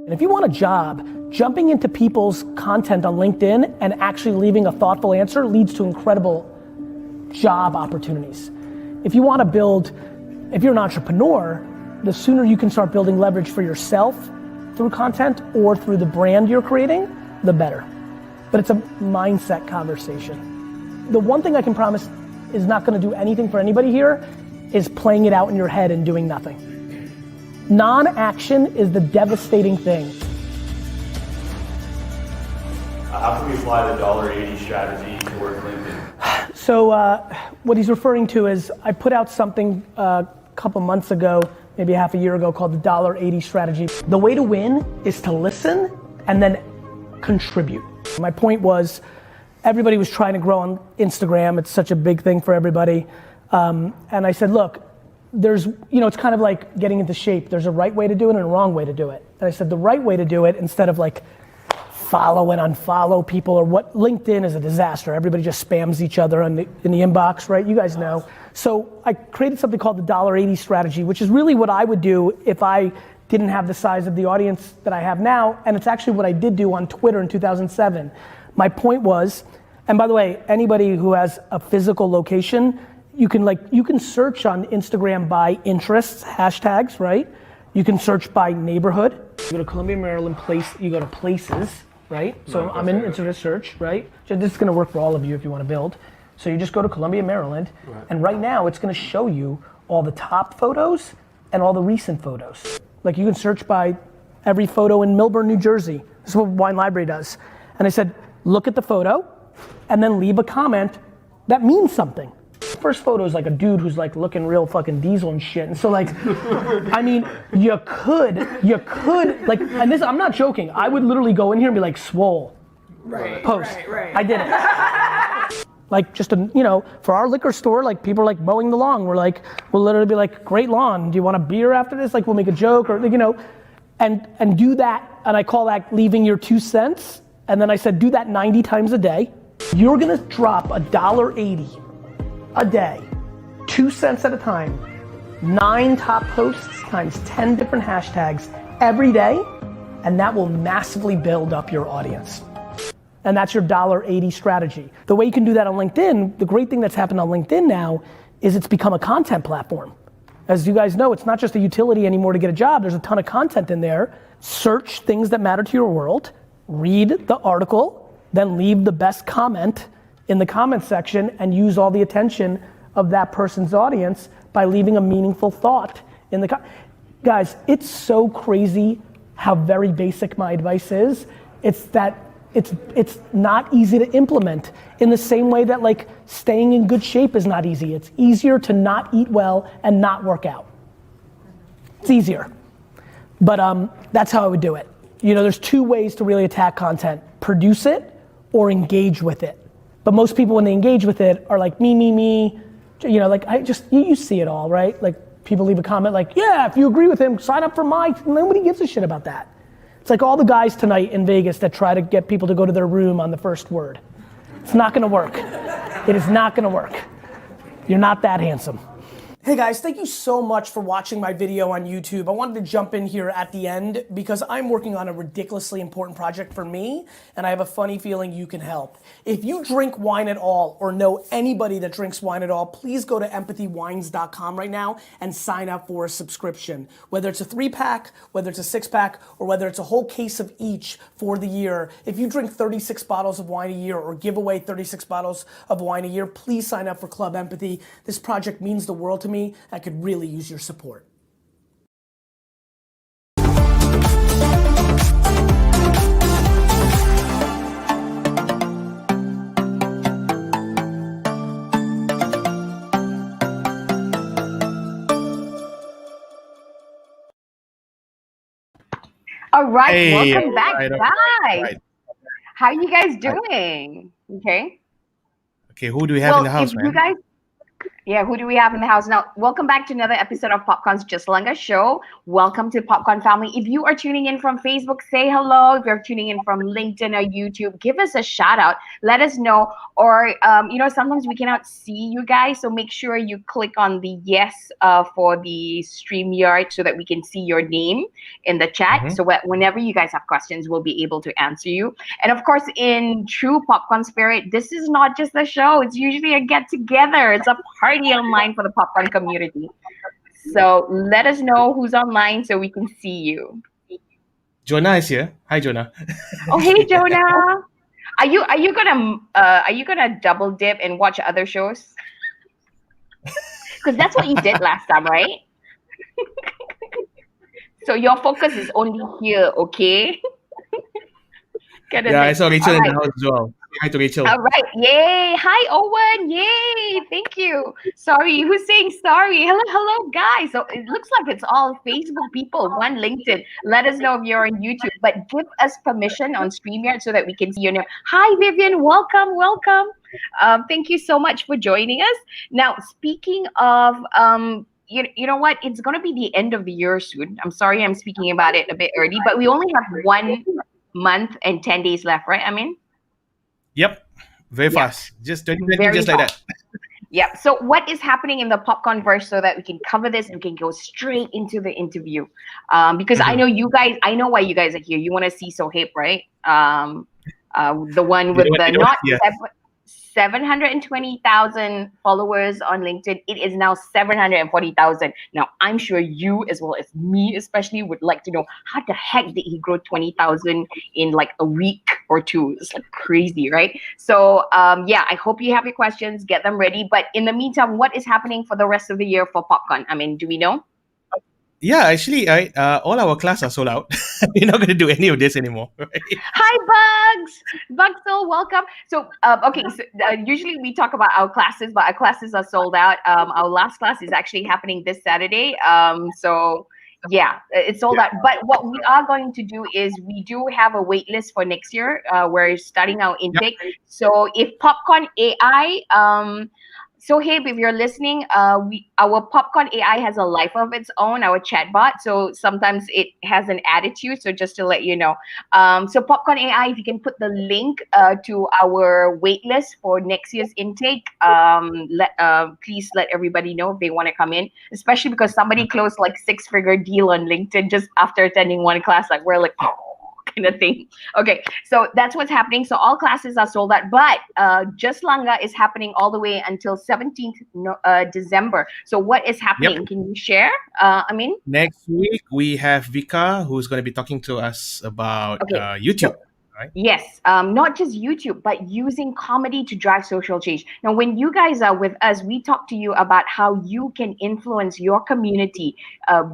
And if you want a job, jumping into people's content on LinkedIn and actually leaving a thoughtful answer leads to incredible job opportunities. If you want to build, if you're an entrepreneur, the sooner you can start building leverage for yourself through content or through the brand you're creating, the better. But it's a mindset conversation. The one thing I can promise is not going to do anything for anybody here is playing it out in your head and doing nothing. Non-action is the devastating thing. How can we apply the $1.80 strategy toward LinkedIn? So what he's referring to is I put out something a couple months ago, maybe half a year ago, called the $1.80 strategy. The way to win is to listen and then contribute. My point was everybody was trying to grow on Instagram. It's such a big thing for everybody. And I said, look, there's, it's kind of like getting into shape. There's a right way to do it and a wrong way to do it. And I said the right way to do it, instead of like follow and unfollow people, or what LinkedIn is a disaster. Everybody just spams each other in the inbox, right? You guys know. So I created something called the $1.80 strategy, which is really what I would do if I didn't have the size of the audience that I have now. And it's actually what I did do on Twitter in 2007. My point was, and by the way, anybody who has a physical location, you can search on Instagram by interests, hashtags, right? You can search by neighborhood. You go to Columbia, Maryland, you go to places, right? So I'm in internet search, right? So this is gonna work for all of you if you wanna build. So you just go to Columbia, Maryland, and right now it's gonna show you all the top photos and all the recent photos. Like you can search by every photo in Millburn, New Jersey. This is what Wine Library does. And I said, look at the photo and then leave a comment that means something. First photo is like a dude who's like looking real fucking diesel and shit. And so like, I mean, you could like, and this, I'm not joking. I would literally go in here and be like, swole. Right. Post. Right. I did it. Like just for our liquor store, like people are like mowing the lawn. We'll literally be like, great lawn. Do you want a beer after this? Like we'll make a joke or and do that. And I call that leaving your 2 cents. And then I said, do that 90 times a day. You're gonna drop $1.80 a day, 2 cents at a time, 9 top posts times 10 different hashtags every day, and that will massively build up your audience. And that's your $1.80 strategy. The way you can do that on LinkedIn, the great thing that's happened on LinkedIn now is it's become a content platform. As you guys know, it's not just a utility anymore to get a job. There's a ton of content in there. Search things that matter to your world, read the article, then leave the best comment in the comment section and use all the attention of that person's audience by leaving a meaningful thought in the Guys, it's so crazy how very basic my advice is. It's that it's not easy to implement in the same way that like staying in good shape is not easy. It's easier to not eat well and not work out. It's easier. But that's how I would do it. There's 2 ways to really attack content. Produce it or engage with it. But most people when they engage with it are like me, like you see it all, right? Like people leave a comment like, yeah, if you agree with him, sign up for nobody gives a shit about that. It's like all the guys tonight in Vegas that try to get people to go to their room on the first word. It's not gonna work. It is not gonna work. You're not that handsome. Hey guys, thank you so much for watching my video on YouTube. I wanted to jump in here at the end because I'm working on a ridiculously important project for me, and I have a funny feeling you can help. If you drink wine at all or know anybody that drinks wine at all, please go to empathywines.com right now and sign up for a subscription. Whether it's a 3-pack, whether it's a 6-pack, or whether it's a whole case of each for the year. If you drink 36 bottles of wine a year or give away 36 bottles of wine a year, please sign up for Club Empathy. This project means the world to me. I could really use your support. All right, Hey, welcome back, all guys. right. How are you guys doing? Okay. Okay, who do we have in the house, if man? you guys, Yeah, who do we have in the house now? Welcome back to another episode of PopCon's Just Langgar show. Welcome to PopCon family. If you are tuning in from Facebook, say hello. If you're tuning in from LinkedIn or YouTube, give us a shout out. Let us know. Or sometimes we cannot see you guys, so make sure you click on the yes for the StreamYard so that we can see your name in the chat. So whenever you guys have questions, we'll be able to answer you. And of course, in true PopCon spirit, this is not just a show. It's usually a get together. It's a party online for the PopCon community. So let us know who's online so we can see you. Jonah is here. Hi, Jonah. Oh, hey, Jonah. Are you gonna double dip and watch other shows? Because that's what you did last time, right? So your focus is only here, okay? Yeah, I saw Rachel in the house as well. Hi to Rachel. All right. Yay. Hi, Owen. Yay. Thank you. Sorry. Who's saying sorry? Hello, guys. So it looks like it's all Facebook people, one LinkedIn. Let us know if you're on YouTube, but give us permission on StreamYard so that we can see your name. Hi, Vivian. Welcome. Thank you so much for joining us. Now, speaking of, you know what? It's going to be the end of the year soon. I'm sorry I'm speaking about it a bit early, but we only have 1 month and 10 days left, right? I mean? Yep. Very fast. Just 2020, Very just like that. Yeah. So what is happening in the PopCon verse so that we can cover this and we can go straight into the interview? Because I know you guys, I know why you guys are here. You want to see Sohaib, right? The one with the not 720,000 followers on LinkedIn. It is now 740,000. Now, I'm sure you, as well as me especially, would like to know how the heck did he grow 20,000 in like a week or two? It's like crazy, right? So, I hope you have your questions. Get them ready. But in the meantime, what is happening for the rest of the year for PopCon? I mean, do we know? Yeah, actually, all our classes are sold out. We're not going to do any of this anymore. Right? Hi, Bugs, welcome. So, usually we talk about our classes, but our classes are sold out. Our last class is actually happening this Saturday. It's sold out. But what we are going to do is we do have a wait list for next year. We're starting our intake. Yep. So if PopCon AI, so hey, if you're listening, our PopCon AI has a life of its own, our chatbot. So sometimes it has an attitude. So just to let you know. So PopCon AI, if you can put the link to our waitlist for next year's intake, please let everybody know if they want to come in, especially because somebody closed like 6-figure deal on LinkedIn just after attending one class. Like we're like, kind of thing. Okay, so that's what's happening. So all classes are sold out, but Just Langgar is happening all the way until 17th December. So what is happening? Yep. Can you share? Next week we have Vika, who's going to be talking to us about YouTube. Right? Yes, not just YouTube, but using comedy to drive social change. Now, when you guys are with us, we talk to you about how you can influence your community,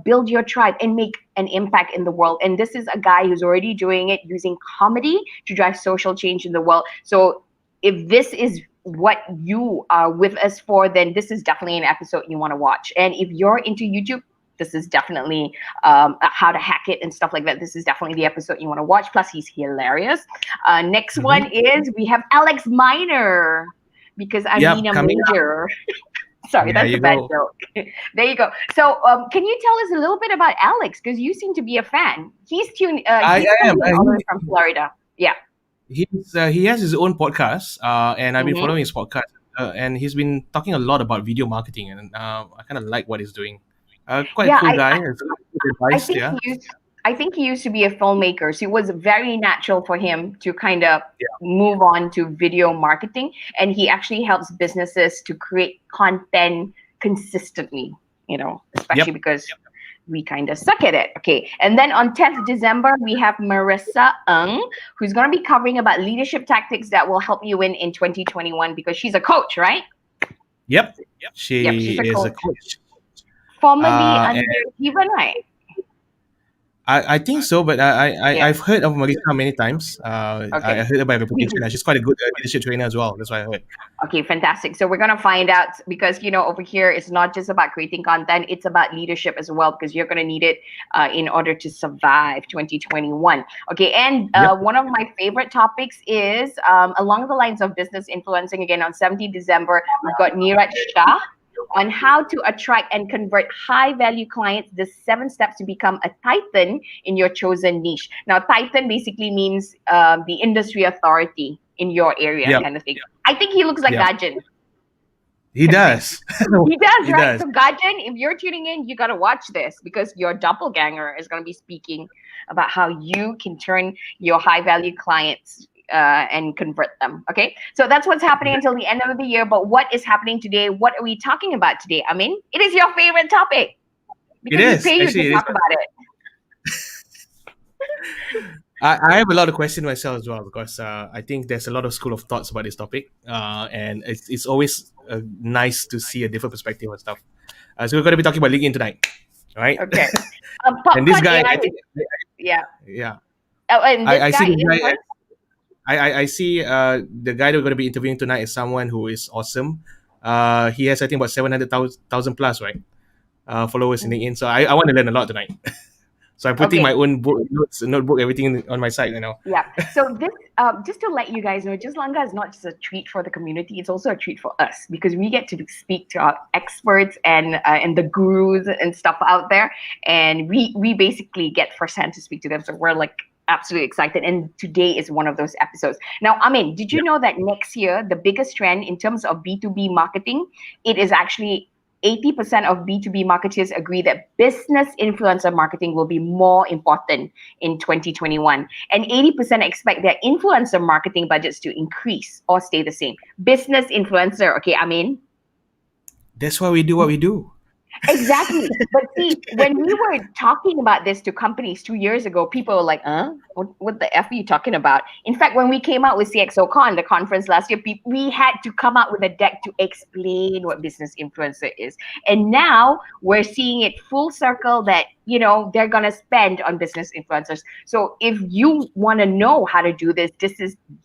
build your tribe, and make an impact in the world. And this is a guy who's already doing it using comedy to drive social change in the world. So if this is what you are with us for, then this is definitely an episode you want to watch. And if you're into YouTube, this is definitely how to hack it and stuff like that. This is definitely the episode you want to watch. Plus, he's hilarious. Next one is we have Alex Minor, because I mean a major. Sorry, that's a bad joke. There you go. So can you tell us a little bit about Alex? Because you seem to be a fan. He's tuned all the way from Florida. Yeah. He has his own podcast, and I've been following his podcast. And he's been talking a lot about video marketing, and I kind of like what he's doing. Quite a cool guy. I think he used to be a filmmaker, so it was very natural for him to kind of move on to video marketing, and he actually helps businesses to create content consistently, especially because we kind of suck at it. Okay, and then on 10th December, we have Marissa Ng, who's going to be covering about leadership tactics that will help you win in 2021, because she's a coach, right? Yep. She is a coach. Formerly under Steven, right? I think so, but I've heard of Marissa many times. I heard about her reputation. She's quite a good leadership trainer as well. That's why I heard. Okay, fantastic. So we're going to find out, because, over here, it's not just about creating content. It's about leadership as well, because you're going to need it in order to survive 2021. Okay, and one of my favorite topics is along the lines of business influencing. Again, on 17th December, we've got Neeraj Shah. on how to attract and convert high-value clients, the 7 steps to become a titan in your chosen niche. Now, titan basically means the industry authority in your area, kind of thing. I think he looks like Gajan. He does. He does, He right? does. So Gajan, if you're tuning in, you gotta watch this because your doppelganger is gonna be speaking about how you can turn your high-value clients and convert them. Okay, so that's what's happening until the end of the year. But what is happening today? What are we talking about today? I mean, it is your favorite topic because It is. we pay you Actually, to it talk is. about it. I have a lot of questions myself as well because I think there's a lot of school of thoughts about this topic, and it's always nice to see a different perspective on stuff. So we're going to be talking about LinkedIn tonight, right? Okay. And this PopCon guy, AI I think, yeah. yeah, Oh, and this I guy see is the guy. what? I see the guy that we're going to be interviewing tonight is someone who is awesome. He has I think about 700,000 plus, right? Followers in LinkedIn. So I want to learn a lot tonight. So I'm putting Okay. my own notebook, everything on my side right now. Yeah. So this, just to let you guys know, just Langgar is not just a treat for the community; it's also a treat for us because we get to speak to our experts and the gurus and stuff out there, and we basically get firsthand to speak to them. So we're like absolutely excited, and today is one of those episodes. Now, Amin, did you know that next year the biggest trend in terms of B2B marketing, it is actually 80% of B2B marketers agree that business influencer marketing will be more important in 2021. And 80% expect their influencer marketing budgets to increase or stay the same. Business influencer, okay, I mean, That's why we do what we do. exactly. But see, when we were talking about this to companies 2 years ago, people were like, what the F are you talking about? In fact, when we came out with Xoxoxo, the conference last year, we had to come out with a deck to explain what business influencer is. And now we're seeing it full circle that, they're going to spend on business influencers. So if you want to know how to do this,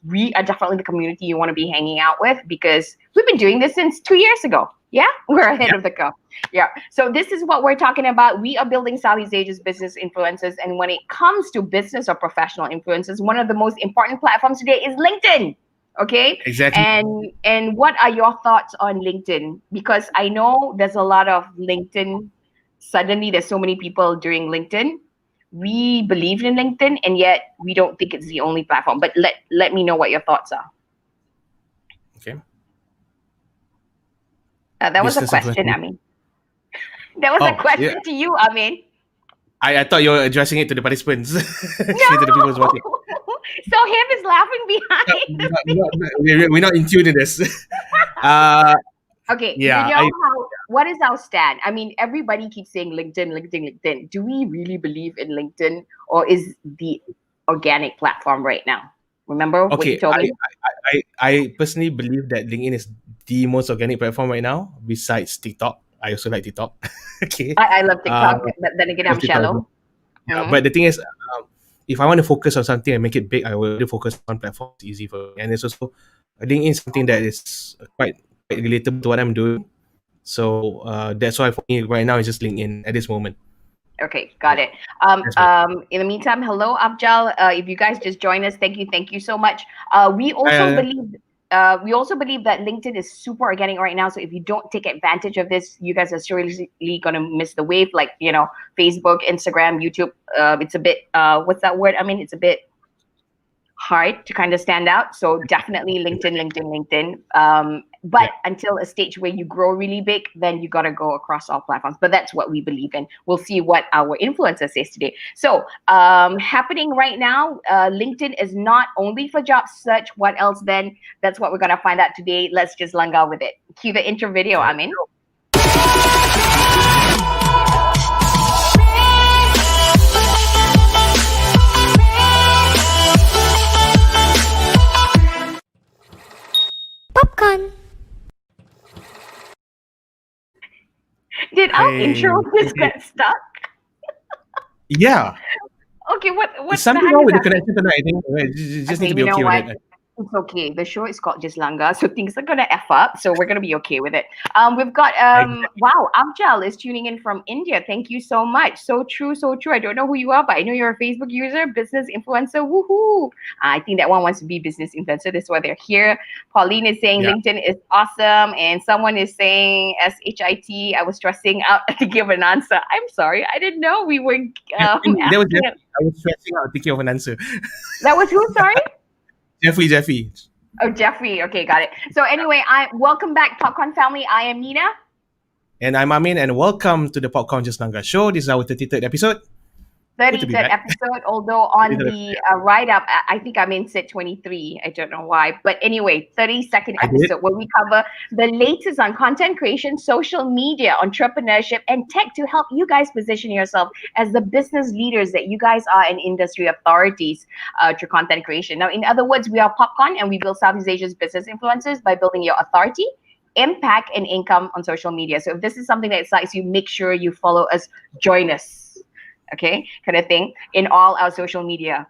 we are definitely the community you want to be hanging out with because we've been doing this since 2 years ago. Yeah, we're ahead of the curve. Yeah. So this is what we're talking about. We are building Southeast Asia's business influencers. And when it comes to business or professional influencers, one of the most important platforms today is LinkedIn. Okay. Exactly. And what are your thoughts on LinkedIn? Because I know there's a lot of LinkedIn. Suddenly there's so many people doing LinkedIn. We believe in LinkedIn and yet we don't think it's the only platform. But let me know what your thoughts are. Okay. That was a Business question, influencer. I mean. That was a question to you, I mean. I thought you were addressing it to the participants. No! To the people watching. Sohaib is laughing behind. We're not in tune to this. Okay, Yeah, what is our stand? I mean, everybody keeps saying LinkedIn. Do we really believe in LinkedIn or is the organic platform right now? Remember what you told me? I personally believe that LinkedIn is the most organic platform right now, besides TikTok. I also like TikTok. Okay. I love TikTok, but then again, I'm TikTok. shallow. Yeah, but the thing is, if I want to focus on something and make it big, I will focus on platforms. It's easy for me. And it's also, LinkedIn is something that is quite relatable to what I'm doing. So that's why for me right now it's just LinkedIn at this moment. Okay, got it. In the meantime, hello, Afjal. If you guys just join us, thank you so much. We also believe that LinkedIn is super organic right now. So if you don't take advantage of this, you guys are surely gonna miss the wave. Like Facebook, Instagram, YouTube. It's a bit what's that word? I mean, it's a bit hard to kind of stand out. So definitely LinkedIn. But until a stage where you grow really big, then you got to go across all platforms. But that's what we believe in. We'll see what our influencer says today. So happening right now, LinkedIn is not only for job search. What else then? That's what we're going to find out today. Let's just Langgar with it. Cue the intro video, Amin. PopCon. Did our intro just get stuck? Yeah. Okay, what's There's something wrong with the connection tonight. I think we just need to be okay with it. It's okay. The show is called just Langgar, so things are gonna F up. So we're gonna be okay with it. We've got wow, Amjal is tuning in from India. Thank you so much. So true, so true. I don't know who you are, but I know you're a Facebook user, business influencer. Woohoo! I think that one wants to be business influencer. That's why they're here. Pauline is saying Yeah. LinkedIn is awesome, and someone is saying SHIT. I was stressing out to give an answer. I'm sorry, I didn't know we were. That was Asking I was stressing out thinking of an answer. that was who? Sorry. Jeffy. Oh, Jeffrey. Okay, got it. So anyway, I welcome back, PopCon family. I am Nina. And I'm Amin, and welcome to the PopCon Just Langgar show. This is our 33rd episode. Good to be 33rd back. episode, although on 33rd the write-up, I think I'm in set 23. I don't know why. But anyway, 32nd I did. episode where we cover the latest on content creation, social media, entrepreneurship, and tech to help you guys position yourself as the business leaders that you guys are and industry authorities through content creation. Now, in other words, we are PopCon and we build Southeast Asia's business influencers by building your authority, impact, and income on social media. So if this is something that excites you, make sure you follow us, join us. Okay, kind of thing in all our social media.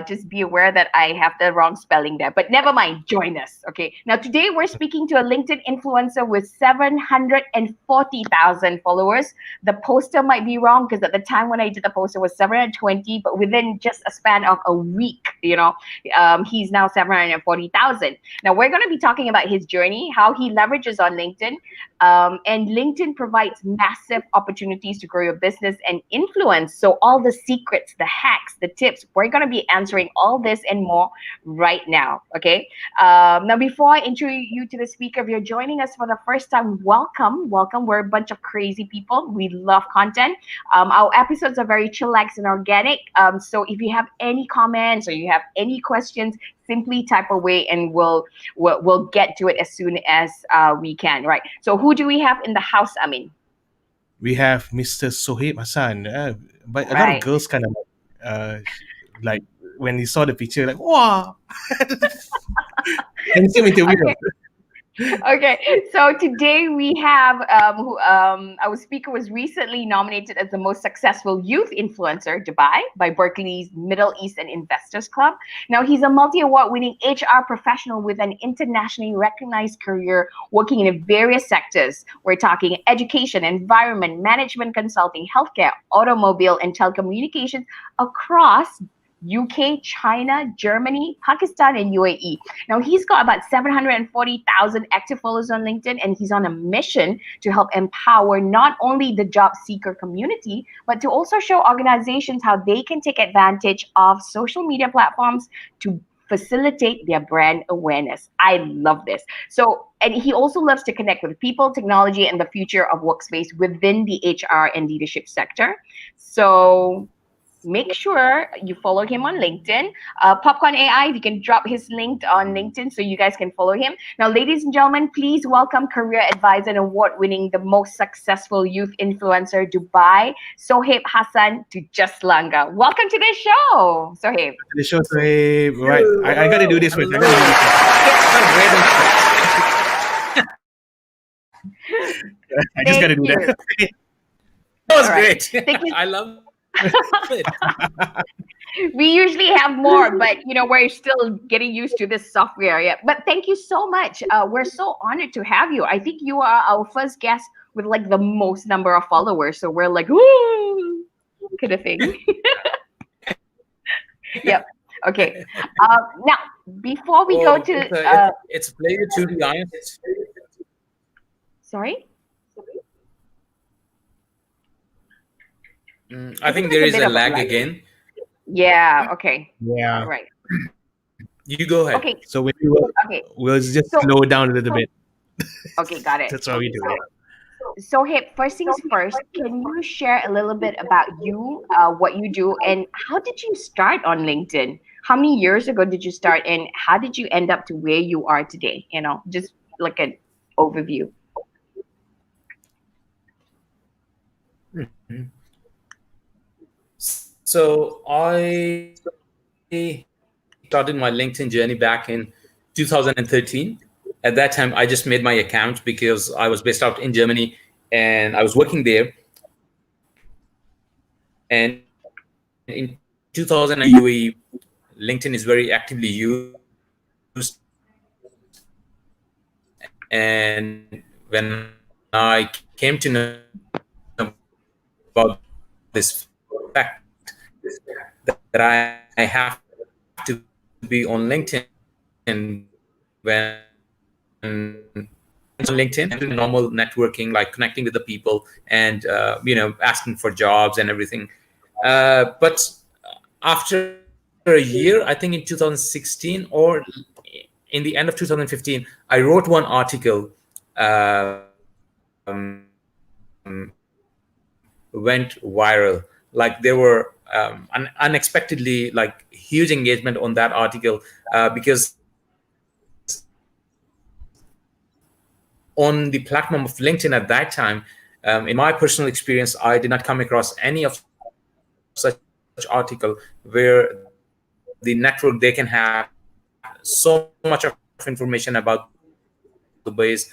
Just be aware that I have the wrong spelling there, but never mind, join us. Okay, now today we're speaking to a LinkedIn influencer with 740,000 followers. The poster might be wrong because at the time when I did the poster was 720, but within just a span of a week, he's now 740,000. Now we're going to be talking about his journey, how he leverages on LinkedIn, and LinkedIn provides massive opportunities to grow your business and influence. So all the secrets, the hacks, the tips, we're going to be answering all this and more right now. Okay. Now, before I introduce you to the speaker, if you're joining us for the first time, welcome. We're a bunch of crazy people. We love content. Our episodes are very chillax and organic. So if you have any comments or you have any questions, simply type away and we'll get to it as soon as we can. Right. So who do we have in the house, Amin? We have Mr. Sohaib Hasan. But a lot of Right. girls kind of like when you saw the picture, like, wow. Handsome interview. Okay, so today we have our speaker was recently nominated as the most successful youth influencer Dubai by Berkeley's Middle East and Investors Club. Now he's a multi-award winning HR professional with an internationally recognized career working in various sectors. We're talking education, environment, management consulting, healthcare, automobile, and telecommunications across UK, China, Germany, Pakistan, and UAE. Now, he's got about 740,000 active followers on LinkedIn, and he's on a mission to help empower not only the job seeker community, but to also show organizations how they can take advantage of social media platforms to facilitate their brand awareness. I love this. So, and he also loves to connect with people, technology, and the future of workspace within the HR and leadership sector. So, make sure you follow him on LinkedIn. PopCon AI, you can drop his link on LinkedIn so you guys can follow him. Now, ladies and gentlemen, please welcome career advisor and award-winning, the most successful youth influencer, Dubai, Sohaib Hasan to Just Langgar. Welcome to the show, Sohaib. The show, Sohaib. Right. I got to do this first. I just got to do that. That was All right. great. Thank you. I love it. We usually have more, but we're still getting used to this software. Yeah, but thank you so much. We're so honored to have you. I think you are our first guest with like the most number of followers, so we're like, ooh, kind of thing. Yep. Okay. Now, before we go to, it's a pleasure to be honest. sorry. I think there is a lag again. Yeah. Okay. Yeah. All right. You go ahead. Okay. So we'll just So- slow down a little bit. Okay. Got it. That's what we do. So, hey, first things first, can you share a little bit about you, what you do, and how did you start on LinkedIn? How many years ago did you start, and how did you end up to where you are today? Just like an overview. So I started my LinkedIn journey back in 2013. At that time, I just made my account because I was based out in Germany and I was working there. And in 2000 UAE, LinkedIn is very actively used. And when I came to know about this fact that I have to be on LinkedIn when on LinkedIn, normal networking, like connecting with the people and asking for jobs and everything. But after a year, I think in 2016 or in the end of 2015, I wrote one article. Went viral. Like there were unexpectedly like huge engagement on that article because on the platform of LinkedIn at that time, in my personal experience, I did not come across any of such article where the network they can have so much of information about the base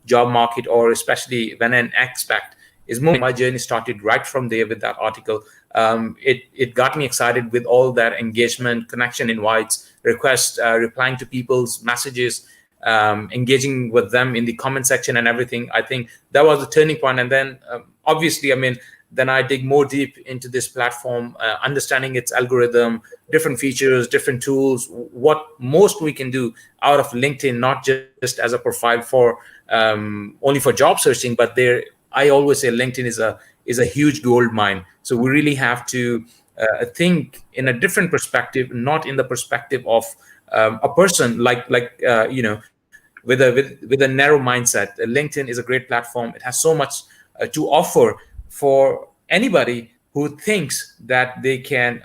job market, or especially when an expat is moving. My journey started right from there with that article. It got me excited with all that engagement, connection invites, requests, replying to people's messages, engaging with them in the comment section and everything. I think that was the turning point. And then obviously, I mean, then I dig more deep into this platform, understanding its algorithm, different features, different tools, what most we can do out of LinkedIn, not just as a profile for only for job searching, but there, I always say LinkedIn is a huge gold mine. So we really have to think in a different perspective, not in the perspective of a person with a narrow mindset. LinkedIn is a great platform. It has so much to offer for anybody who thinks that they can,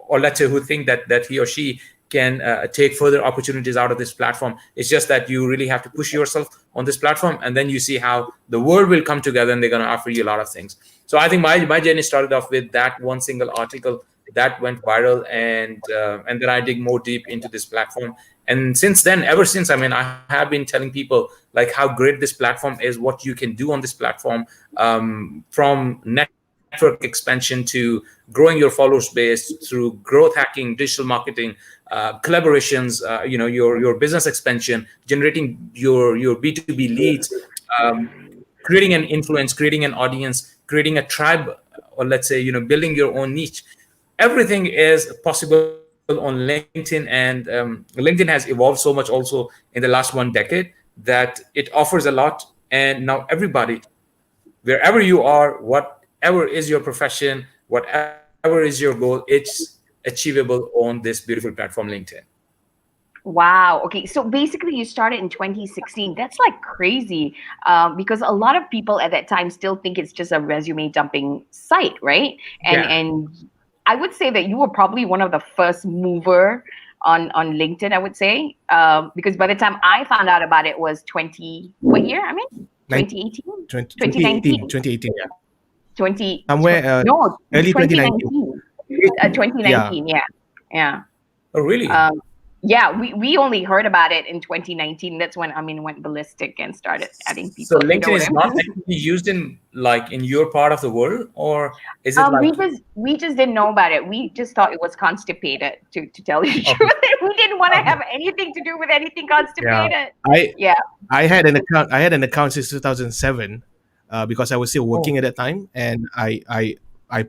or let's say who think that he or she can take further opportunities out of this platform. It's just that you really have to push yourself on this platform, and then you see how the world will come together and they're going to offer you a lot of things. So I think my journey started off with that one single article that went viral, and then I dig more deep into this platform. And since then, ever since, I mean, I have been telling people like how great this platform is, what you can do on this platform, from network expansion to growing your followers base through growth hacking, digital marketing, collaborations, your business expansion, generating your B2B leads, creating an influence, creating an audience, creating a tribe, or let's say, building your own niche. Everything is possible on LinkedIn, and LinkedIn has evolved so much also in the last 1 decade that it offers a lot. And now everybody, wherever you are, whatever is your profession, whatever is your goal, it's achievable on this beautiful platform, LinkedIn. Wow. Okay. So basically, you started in 2016. That's like crazy, because a lot of people at that time still think it's just a resume dumping site, right? And I would say that you were probably one of the first mover on LinkedIn, I would say, because by the time I found out about it was 2018? 2018, yeah. 20 Somewhere no, early 2019. 2019, yeah. Oh, really? Yeah, we only heard about it in 2019. That's when went ballistic and started adding people. So LinkedIn is not actually used in your part of the world, or is it we just didn't know about it. We just thought it was constipated, to tell you the truth. We didn't want to have anything to do with anything constipated. I had an account. I had an account since 2007 because I was still working at that time, and I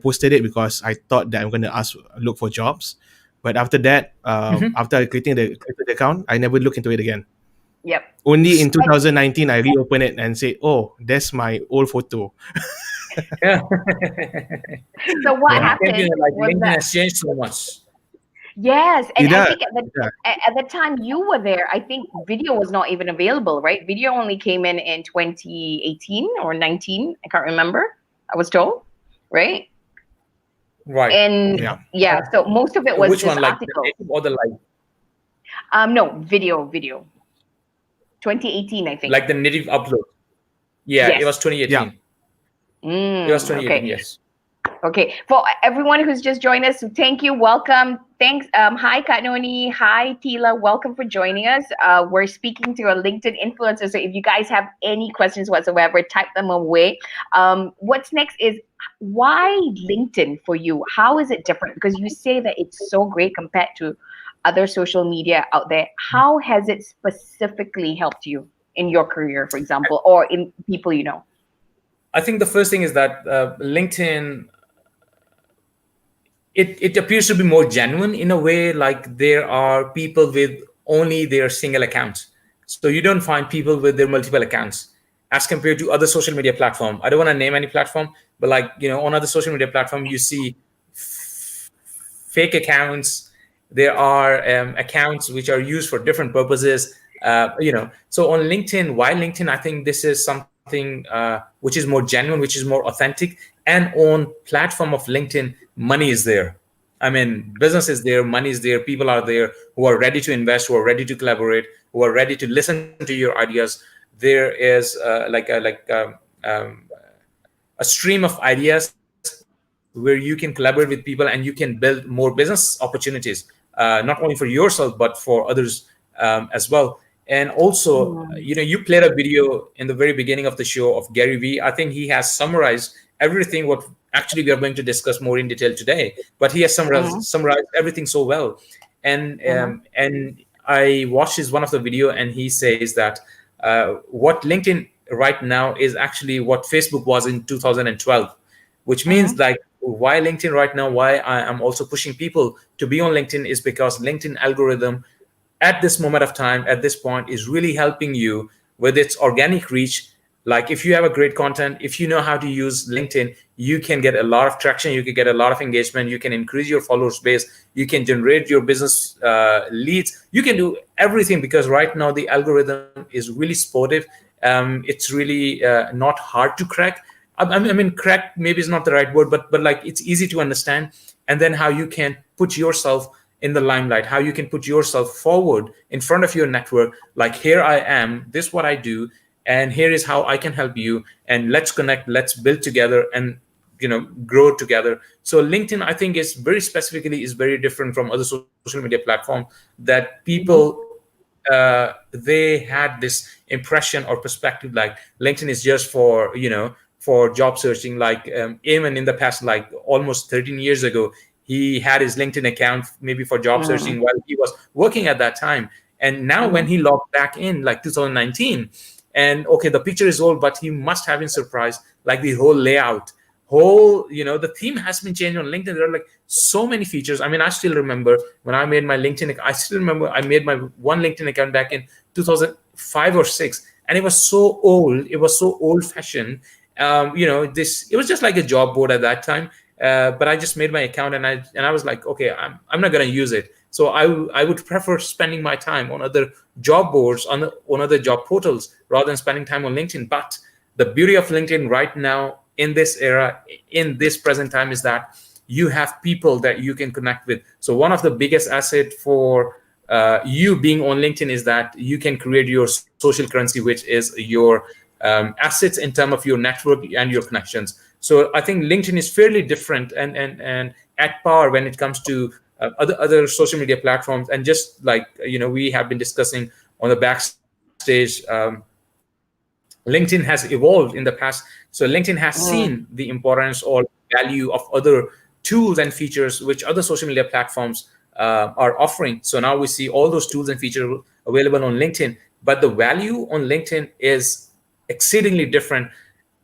posted it because I thought that I'm going to look for jobs. But after that, after creating the account, I never looked into it again. Yep. Only in 2019, I reopened it and say, "Oh, that's my old photo." So what happened? LinkedIn has changed so much. Yes, and I think at the time you were there, I think video was not even available, right? Video only came in 2018 or 19. I can't remember. I was told, right? Right. And so most of it was which just one, like articles. the native or the live? No, video. 2018, I think. Like the native upload. Yeah, yes. It was 2018. It was 2018. Okay. Yes. Okay, for everyone who's just joined us, thank you, welcome, thanks. Hi Katnoni, hi Tila, welcome for joining us. We're speaking to a LinkedIn influencer, so if you guys have any questions whatsoever, type them away. What's next is, why LinkedIn for you? How is it different? Because you say that it's so great compared to other social media out there, how has it specifically helped you in your career, for example, or in people you know? I think the first thing is that LinkedIn, it appears to be more genuine in a way. Like there are people with only their single accounts, so you don't find people with their multiple accounts as compared to other social media platform. I don't want to name any platform, but like, you know, on other social media platform, you see fake accounts. There are accounts which are used for different purposes. You know, so on LinkedIn, why LinkedIn? I think this is something which is more genuine, which is more authentic. And on platform of LinkedIn, money is there. I mean, business is there, money is there, people are there who are ready to invest, who are ready to collaborate, who are ready to listen to your ideas. There is a stream of ideas where you can collaborate with people and you can build more business opportunities, not only for yourself but for others as well. And also, you know, you played a video in the very beginning of the show of Gary Vee. I think he has summarized everything what actually we are going to discuss more in detail today. But he has summarized everything so well. And I watched his one of the video, and he says that what LinkedIn right now is actually what Facebook was in 2012, which means like why LinkedIn right now, why I am also pushing people to be on LinkedIn is because LinkedIn algorithm at this moment of time, at this point, is really helping you with its organic reach. Like if you have a great content, if you know how to use LinkedIn, you can get a lot of traction, you can get a lot of engagement, you can increase your followers base, you can generate your business leads, you can do everything, because right now the algorithm is really supportive. It's really not hard to crack. I mean, crack maybe is not the right word, but like it's easy to understand. And then how you can put yourself in the limelight, how you can put yourself forward in front of your network. Like, here I am, this is what I do, and here is how I can help you, and let's connect, let's build together, and, you know, grow together. So LinkedIn, I think, is very specifically is very different from other social media platforms that people they had this impression or perspective like LinkedIn is just for, you know, for job searching. Like Eamon in the past, like almost 13 years ago, he had his LinkedIn account maybe for job searching while he was working at that time. And now when he logged back in like 2019, and okay, the picture is old, but he must have been surprised, like the whole layout, you know, the theme has been changed on LinkedIn. There are like so many features. I mean, I still remember when I made my LinkedIn, I made my one LinkedIn account back in 2005 or 6, and it was so old. It was so old fashioned. You know, it was just like a job board at that time. But I just made my account, and I was like, okay, I'm not going to use it. So I would prefer spending my time on other job boards, on other job portals, rather than spending time on LinkedIn. But the beauty of LinkedIn right now, in this era, in this present time, is that you have people that you can connect with. So one of the biggest asset for you being on LinkedIn is that you can create your social currency, which is your assets in terms of your network and your connections. So I think LinkedIn is fairly different and at par when it comes to other social media platforms. And just like, you know, we have been discussing on the backstage, LinkedIn has evolved in the past. So LinkedIn has seen the importance or value of other tools and features which other social media platforms are offering. So now we see all those tools and features available on LinkedIn, but the value on LinkedIn is exceedingly different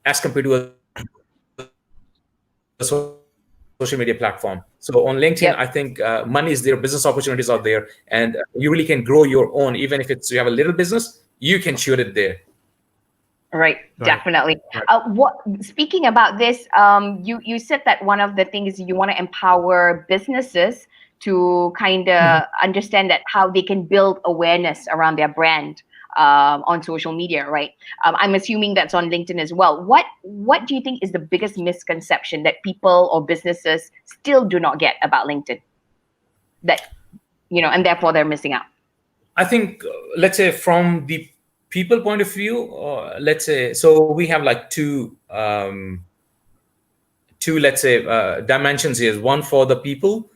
as compared to a social media platform. So on LinkedIn, I think money is there, business opportunities are there, and you really can grow your own. Even if you have a little business, you can shoot it there. Right, definitely. Speaking about this, you said that one of the things you want to empower businesses to kind of understand that how they can build awareness around their brand on social media, right? I'm assuming that's on LinkedIn as well. What do you think is the biggest misconception that people or businesses still do not get about LinkedIn, that, you know, and therefore they're missing out? I think, let's say from the people point of view, let's say, so we have like two let's say dimensions here. One for the people,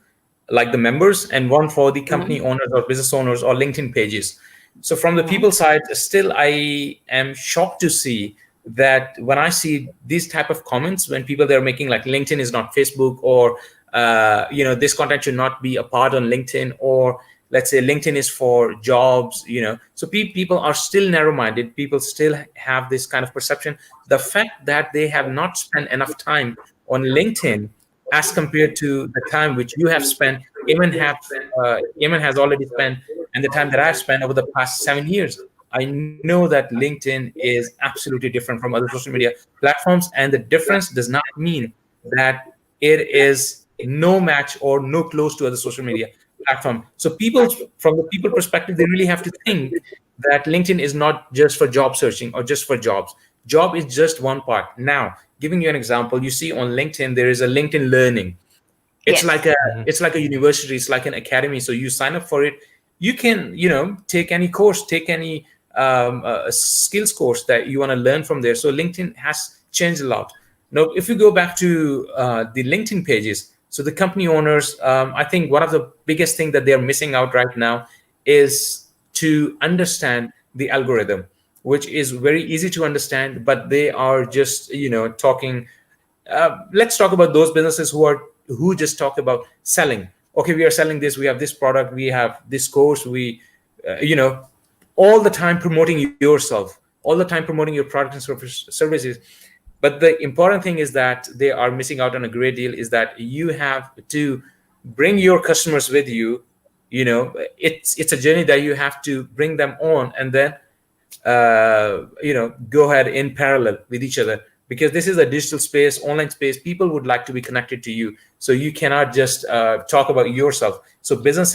like the members, and one for the company owners or business owners or LinkedIn pages. So from the people side, still I am shocked to see that when I see these type of comments, when people they're making like LinkedIn is not Facebook, or you know, this content should not be a part on LinkedIn, or let's say LinkedIn is for jobs, so people are still narrow-minded. People still have this kind of perception. The fact that they have not spent enough time on LinkedIn as compared to the time which you have spent, Eamon has already spent, and the time that I've spent over the past 7 years. I know that LinkedIn is absolutely different from other social media platforms, and the difference does not mean that it is no match or no close to other social media platform. So from the people perspective, they really have to think that LinkedIn is not just for job searching or just for jobs. Job is just one part. Now, giving you an example, you see on LinkedIn, there is a LinkedIn Learning. It's Yes. it's like a university. It's like an academy. So you sign up for it. You can, take any course, take any skills course that you want to learn from there. So LinkedIn has changed a lot. Now, if you go back to the LinkedIn pages, so the company owners, I think one of the biggest thing that they're missing out right now is to understand the algorithm, which is very easy to understand, but they are just, talking. Let's talk about those businesses who just talk about selling. Okay, we are selling this. We have this product. We have this course. We, all the time promoting yourself, all the time promoting your product and services. But the important thing is that they are missing out on a great deal is that you have to bring your customers with you. It's a journey that you have to bring them on, and then go ahead in parallel with each other, because this is a digital space, online space. People would like to be connected to you, so you cannot just talk about yourself. So business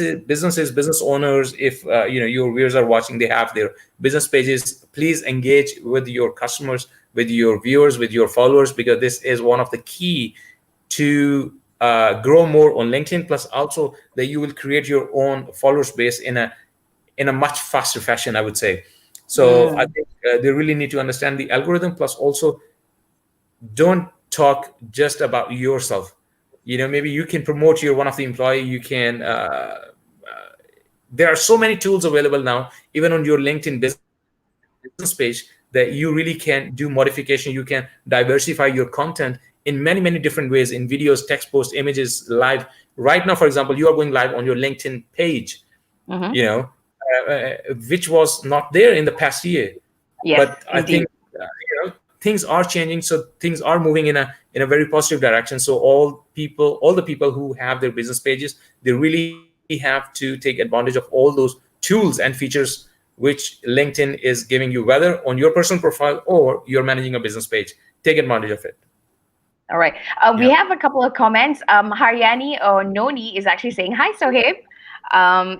owners, if your viewers are watching, they have their business pages. Please engage with your customers, with your viewers, with your followers, because this is one of the key to grow more on LinkedIn. Plus, also that you will create your own followers base in a much faster fashion, I would say. So I think they really need to understand the algorithm. Plus, also don't talk just about yourself. Maybe you can promote your one of the employee. You can. There are so many tools available now, even on your LinkedIn business page, that you really can do modification. You can diversify your content in many, many different ways, in videos, text posts, images, live. Right now, for example, you are going live on your LinkedIn page, which was not there in the past year. Yes, but I indeed. think things are changing, so things are moving in a very positive direction. So all the people who have their business pages, they really have to take advantage of all those tools and features which LinkedIn is giving you, whether on your personal profile or you're managing a business page. Take advantage of it. All right. We have a couple of comments. Haryani or Noni is actually saying, hi, Sohaib.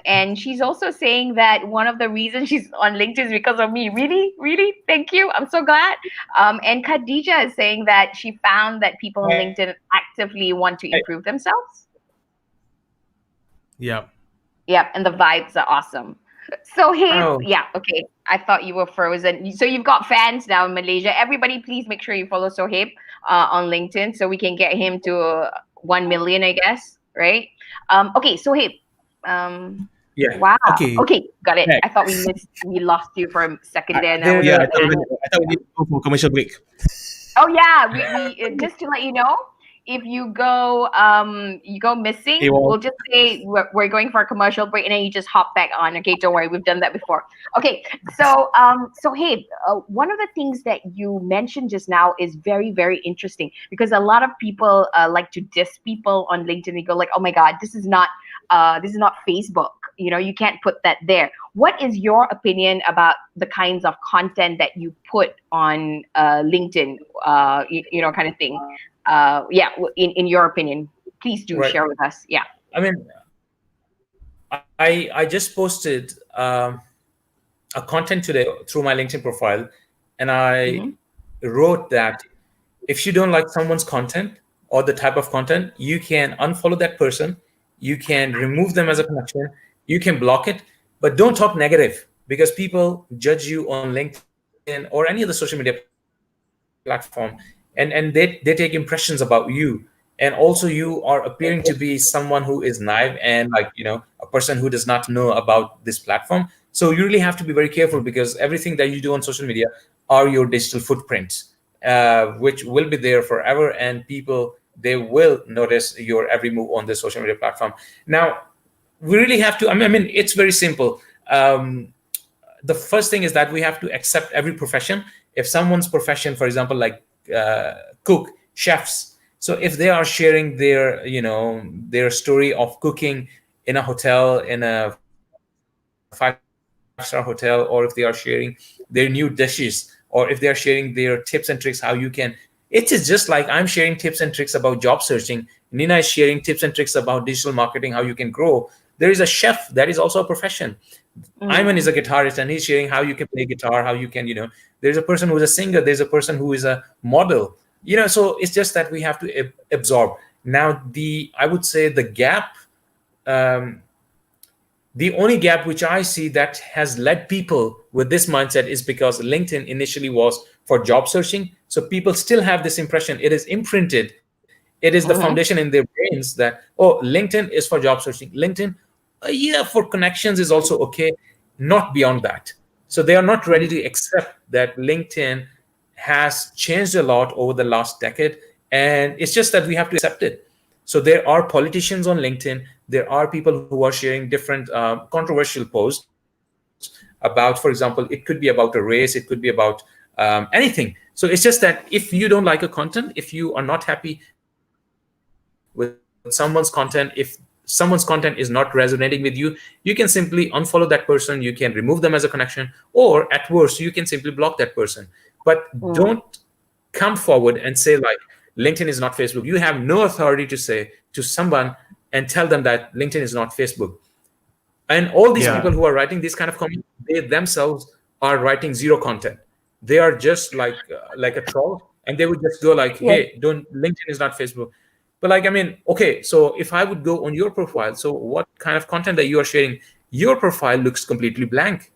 And she's also saying that one of the reasons she's on LinkedIn is because of me. Really? Really? Thank you. I'm so glad. And Khadija is saying that she found that people on LinkedIn actively want to improve themselves. Yeah. Yeah, and the vibes are awesome. So, hey, Oh. yeah, okay. I thought you were frozen. So you've got fans now in Malaysia. Everybody, please make sure you follow Sohaib on LinkedIn so we can get him to 1 million, I guess, right? Okay, Sohaib. Yeah. Wow. Okay. Okay, got it. Yeah. I thought we lost you for a second there. And I was Yeah, I like, thought we need to go for a commercial break. oh yeah, we just to let you know, if you go missing, Hey, well- we'll just say we're going for a commercial break, and then you just hop back on. Okay, don't worry, we've done that before. Okay, so hey, one of the things that you mentioned just now is very, very interesting, because a lot of people like to diss people on LinkedIn. They go like, oh my God, this is not Facebook. You can't put that there. What is your opinion about the kinds of content that you put on LinkedIn, kind of thing? Yeah, in your opinion, please do share with us. Yeah. I mean, I just posted a content today through my LinkedIn profile, and I wrote that if you don't like someone's content or the type of content, you can unfollow that person, you can remove them as a connection, you can block it, but don't talk negative, because people judge you on LinkedIn or any other social media platform, and they take impressions about you. And also you are appearing to be someone who is naive and a person who does not know about this platform. So you really have to be very careful, because everything that you do on social media are your digital footprints, which will be there forever, and people, they will notice your every move on the social media platform. Now, we really have to. I mean, it's very simple. The first thing is that we have to accept every profession. If someone's profession, for example, like cook, chefs, so if they are sharing their, their story of cooking in a hotel, in a 5-star hotel, or if they are sharing their new dishes, or if they are sharing their tips and tricks, how you can, it is just like I'm sharing tips and tricks about job searching. Nina is sharing tips and tricks about digital marketing, how you can grow. There is a chef, that is also a profession. Ayman is a guitarist and he's sharing how you can play guitar, how you can, there's a person who's a singer, there's a person who is a model, so it's just that we have to absorb. Now, I would say the gap, the only gap which I see that has led people with this mindset is because LinkedIn initially was for job searching. So people still have this impression, it is imprinted. It is the foundation in their brains that, oh, LinkedIn is for job searching. LinkedIn, yeah, for connections is also okay, not beyond that. So they are not ready to accept that LinkedIn has changed a lot over the last decade. And it's just that we have to accept it. So there are politicians on LinkedIn. There are people who are sharing different controversial posts about, for example, it could be about a race, it could be about anything. So it's just that if you don't like a content, if you are not happy with someone's content, if someone's content is not resonating with you, you can simply unfollow that person, you can remove them as a connection, or at worst, you can simply block that person. But don't come forward and say like, LinkedIn is not Facebook. You have no authority to say to someone and tell them that LinkedIn is not Facebook. And all these people who are writing these kind of comments, they themselves are writing zero content. They are just like a troll, and they would just go like, hey, LinkedIn is not Facebook. But like, I mean, okay, so if I would go on your profile, so what kind of content that you are sharing? Your profile looks completely blank.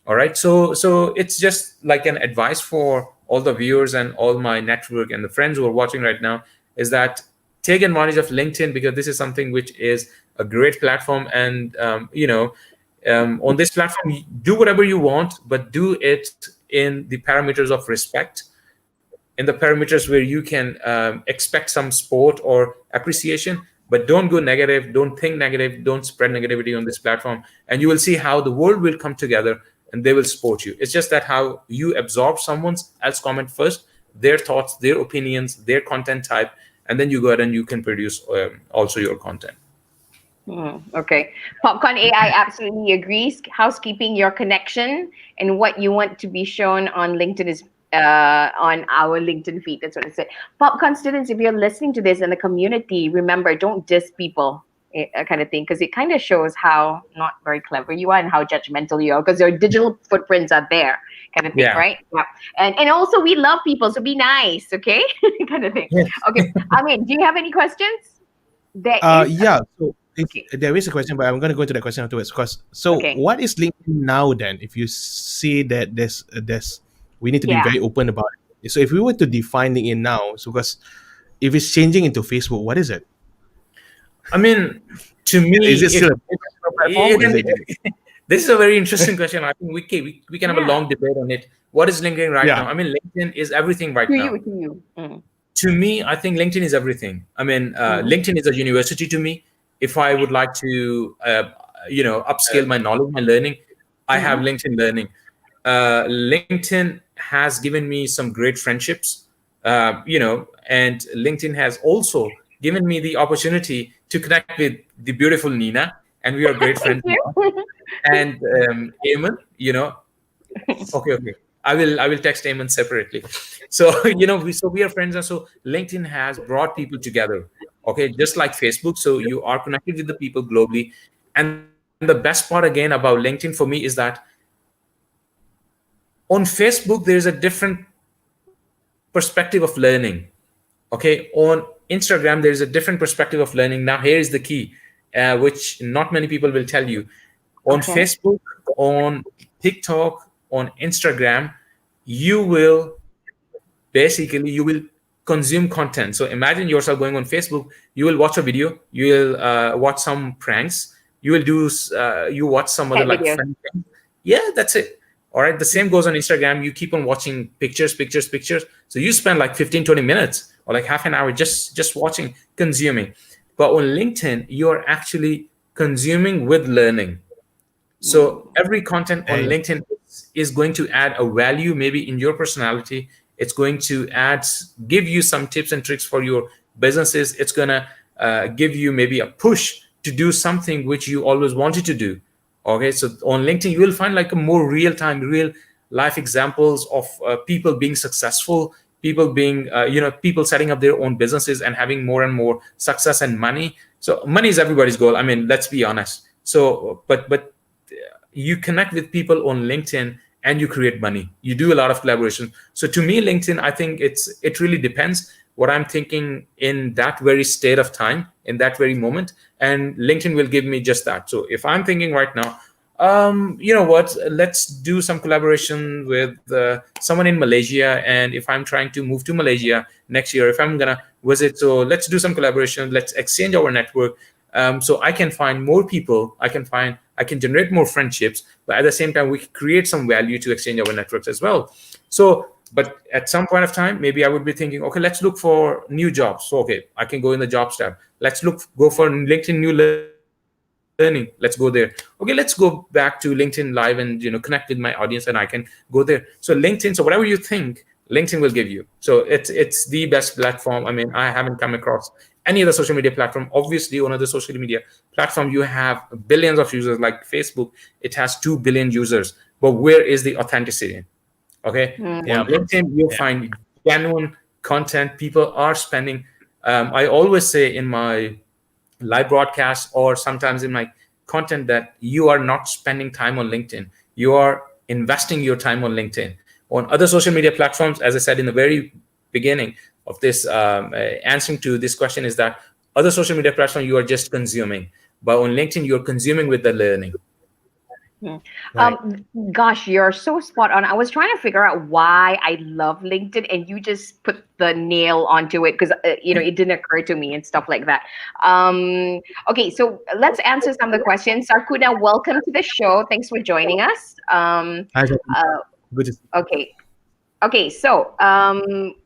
All right. So it's just like an advice for all the viewers and all my network and the friends who are watching right now is that take advantage of LinkedIn, because this is something which is a great platform. And, on this platform, do whatever you want, but do it in the parameters of respect, in the parameters where you can expect some support or appreciation, but don't go negative, don't think negative, don't spread negativity on this platform. And you will see how the world will come together and they will support you. It's just that how you absorb someone's else comment first, their thoughts, their opinions, their content type, and then you go ahead and you can produce also your content. Okay. PopCon AI absolutely agrees. Housekeeping, your connection and what you want to be shown on LinkedIn is on our LinkedIn feed. That's what it said. PopCon students, if you're listening to this in the community, remember, don't diss people, kind of thing, because it kind of shows how not very clever you are and how judgmental you are, because your digital footprints are there, kind of thing, right? Yeah. And also, we love people, so be nice, okay? Kind of thing. Okay. I mean, do you have any questions? So there is a question, but I'm going to go to the question afterwards. What is LinkedIn now then? If you see that there's we need to be very open about it. So if we were to define LinkedIn now, so because if it's changing into Facebook, what is it? I mean, to me, is it still a platform? This is a very interesting question. I think we can have a long debate on it. What is LinkedIn right now? I mean, LinkedIn is everything right now. To me, I think LinkedIn is everything. I mean, LinkedIn is a university to me. If I would like to, upscale my knowledge, my learning, I have LinkedIn Learning. LinkedIn has given me some great friendships, and LinkedIn has also given me the opportunity to connect with the beautiful Nina, and we are great friends now. And Eamon, okay. I will text Eamon separately. So we are friends, and so LinkedIn has brought people together. Okay, just like Facebook. So you are connected with the people globally. And the best part again about LinkedIn for me is that on Facebook, there is a different perspective of learning. Okay, on Instagram, there is a different perspective of learning. Now, here is the key, which not many people will tell you. On Facebook, on TikTok, on Instagram, you will consume content. So imagine yourself going on Facebook, you will watch a video, you will watch some pranks, you will you watch some other like funny things. Yeah, that's it. All right. The same goes on Instagram. You keep on watching pictures. So you spend like 15-20 minutes or like half an hour just watching, consuming. But on LinkedIn, you're actually consuming with learning. So every content on LinkedIn is going to add a value, maybe in your personality. It's going to give you some tips and tricks for your businesses. It's gonna give you maybe a push to do something which you always wanted to do. Okay, so on LinkedIn you will find like a more real life examples of people being successful, people being people setting up their own businesses and having more and more success and money. So money is everybody's goal. I mean, let's be honest. So but you connect with people on LinkedIn and you create money. You do a lot of collaboration. So to me, LinkedIn, I think it really depends what I'm thinking in that very state of time, in that very moment, and LinkedIn will give me just that. So if I'm thinking right now, you know what, let's do some collaboration with someone in Malaysia, and if I'm trying to move to Malaysia next year, if I'm gonna visit, so let's do some collaboration, let's exchange our network. So I can find more people, I can generate more friendships, but at the same time we create some value to exchange our networks as well. So but at some point of time, maybe I would be thinking, okay, let's look for new jobs. So okay, I can go in the jobs tab, let's go for LinkedIn new learning, let's go there. Okay, let's go back to LinkedIn Live and connect with my audience, and I can go there. So LinkedIn, so whatever you think, LinkedIn will give you. So it's the best platform. I mean, I haven't come across any other social media platform. Obviously, on other social media platform, you have billions of users. Like Facebook, it has 2 billion users. But where is the authenticity? Okay, on LinkedIn, you'll find genuine content. People are spending. I always say in my live broadcast or sometimes in my content that you are not spending time on LinkedIn. You are investing your time on LinkedIn. On other social media platforms, as I said in the very beginning of this answering to this question, is that other social media platforms you are just consuming, but on LinkedIn you're consuming with the learning. Right. Gosh, you're so spot on. I was trying to figure out why I love LinkedIn, and you just put the nail onto it, because it didn't occur to me and stuff like that. Okay, so let's answer some of the questions. Sarkuna, welcome to the show. Thanks for joining us. Hi, good to see you. Okay. So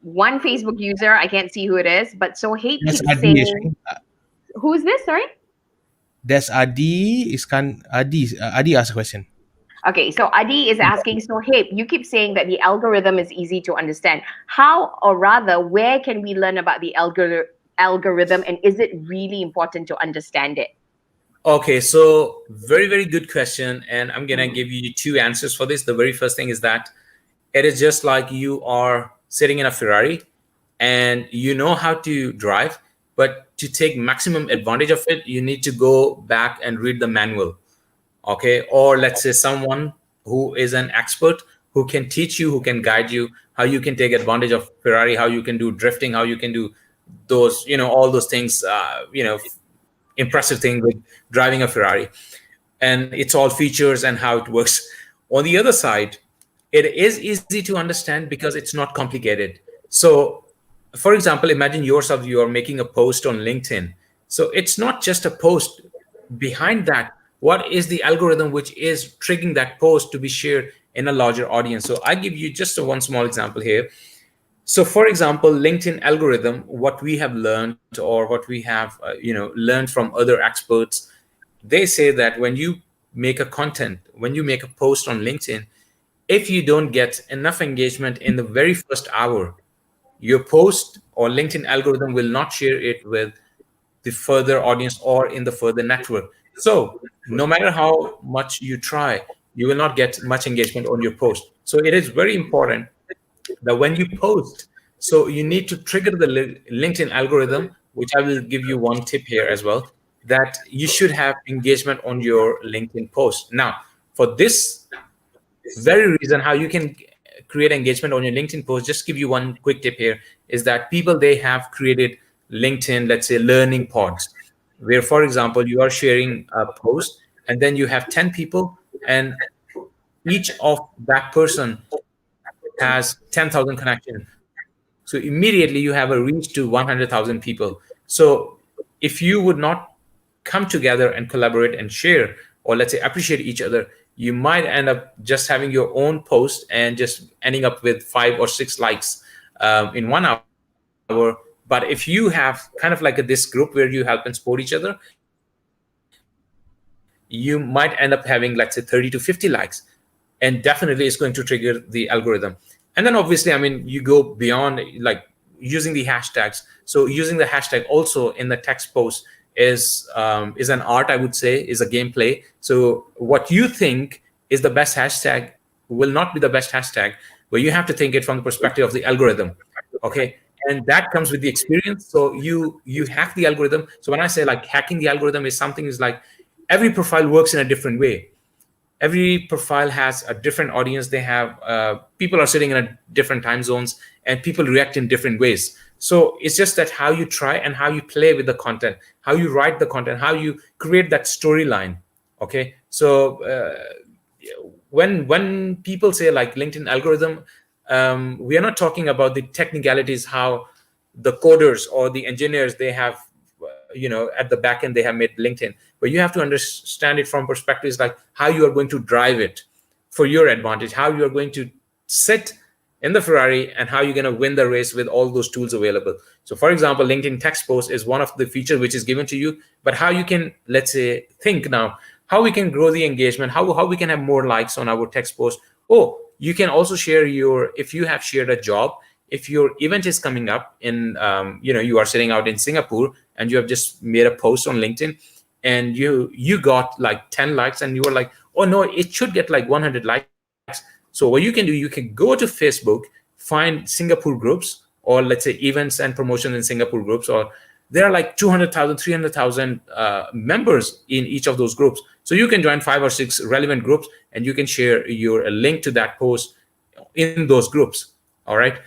one Facebook user, I can't see who it is, but Sohaib That's keeps Adi. saying, who's this? Sorry. That's Adi. Adi asked a question. Okay, so Adi is asking, so hey, you keep saying that the algorithm is easy to understand. How, or rather, where can we learn about the algorithm, and is it really important to understand it? Okay, so very good question, and I'm gonna give you 2 answers for this. The very first thing is that it is just like you are sitting in a Ferrari and you know how to drive, but to take maximum advantage of it, you need to go back and read the manual. Okay, or let's say someone who is an expert, who can teach you, who can guide you how you can take advantage of Ferrari, how you can do drifting, how you can do those, all those things, impressive thing with driving a Ferrari. And it's all features and how it works. On the other side, it is easy to understand because it's not complicated. So for example, imagine yourself, you are making a post on LinkedIn. So it's not just a post. Behind that, what is the algorithm which is triggering that post to be shared in a larger audience? So I give you just one small example here. So for example, LinkedIn algorithm, what we have learned, or what we have learned from other experts, they say that when you make a content, when you make a post on LinkedIn, if you don't get enough engagement in the very first hour, your post or LinkedIn algorithm will not share it with the further audience or in the further network. So no matter how much you try, you will not get much engagement on your post. So it is very important that when you post, so you need to trigger the LinkedIn algorithm, which I will give you one tip here as well, that you should have engagement on your LinkedIn post. Now, for this very reason, how you can create engagement on your LinkedIn post, just give you one quick tip here, is that people, they have created LinkedIn, let's say, learning pods, where, for example, you are sharing a post and then you have 10 people, and each of that person has 10,000 connections. So immediately you have a reach to 100,000 people. So if you would not come together and collaborate and share, or let's say appreciate each other, you might end up just having your own post and just ending up with 5 or 6 likes in 1 hour. But if you have kind of like this group where you help and support each other, you might end up having, let's say, 30 to 50 likes, and definitely it's going to trigger the algorithm. And then obviously, I mean, you go beyond, like using the hashtags. So using the hashtag also in the text post is an art, I would say, is a gameplay. So what you think is the best hashtag will not be the best hashtag, but you have to think it from the perspective of the algorithm. Okay. And that comes with the experience. So you hack the algorithm. So when I say like hacking the algorithm is something is like every profile works in a different way. Every profile has a different audience. They have people are sitting in a different time zones, and people react in different ways. So it's just that how you try and how you play with the content, how you write the content, how you create that storyline. Okay. So when people say like LinkedIn algorithm, we are not talking about the technicalities, how the coders or the engineers they have, at the back end they have made LinkedIn, but you have to understand it from perspectives like how you are going to drive it for your advantage, how you are going to sit in the Ferrari, and how you're going to win the race with all those tools available. So for example, LinkedIn text post is one of the features which is given to you, but how you can, let's say, think now how we can grow the engagement, how we can have more likes on our text post. Oh, you can also share if you have shared a job, if your event is coming up in, you are sitting out in Singapore and you have just made a post on LinkedIn and you got like 10 likes and you were like, oh no, it should get like 100 likes. So what you can do, you can go to Facebook, find Singapore groups, or let's say events and promotion in Singapore groups, or there are like 200,000, 300,000 members in each of those groups. So you can join 5 or 6 relevant groups and you can share a link to that post in those groups. All right.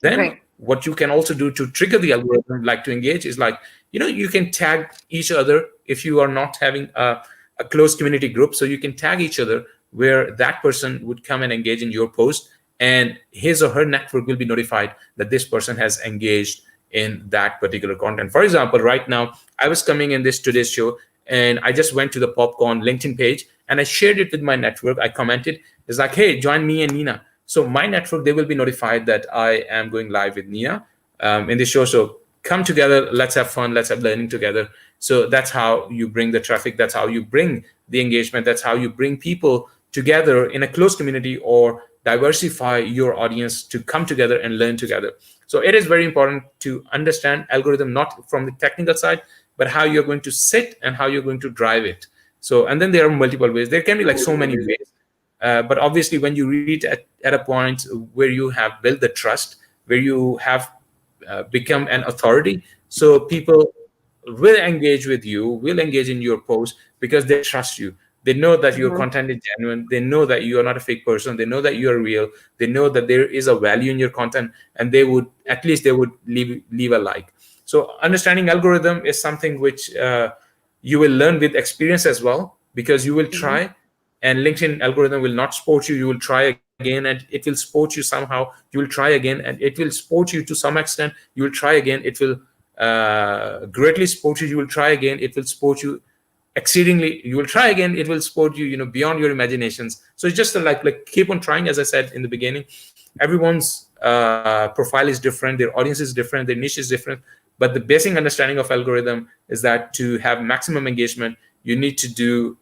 Then what you can also do to trigger the algorithm, like to engage, is like, you can tag each other if you are not having a closed community group. So you can tag each other where that person would come and engage in your post, and his or her network will be notified that this person has engaged in that particular content. For example, right now, I was coming in today's show, and I just went to the PopCon LinkedIn page and I shared it with my network. I commented, it's like, hey, join me and Nina. So my network, they will be notified that I am going live with Nina in this show. So come together, let's have fun, let's have learning together. So that's how you bring the traffic. That's how you bring the engagement. That's how you bring people together in a closed community, or diversify your audience to come together and learn together. So it is very important to understand algorithm, not from the technical side, but how you're going to sit and how you're going to drive it. So, and then there are multiple ways. There can be like so many ways. But obviously, when you reach at a point where you have built the trust, where you have become an authority, so people will engage with you, will engage in your post because they trust you. They know that your content is genuine. They know that you are not a fake person. They know that you are real. They know that there is a value in your content, and they would leave a like. So understanding algorithm is something which you will learn with experience as well, because you will try, and LinkedIn algorithm will not support you. You will try again, and it will support you somehow. You will try again, and it will support you to some extent. You will try again. It will greatly support you. You will try again. It will support you exceedingly. You will try again. It will support you, beyond your imaginations. So it's just like keep on trying. As I said in the beginning, everyone's profile is different. Their audience is different. Their niche is different. But the basic understanding of algorithm is that to have maximum engagement, you need to do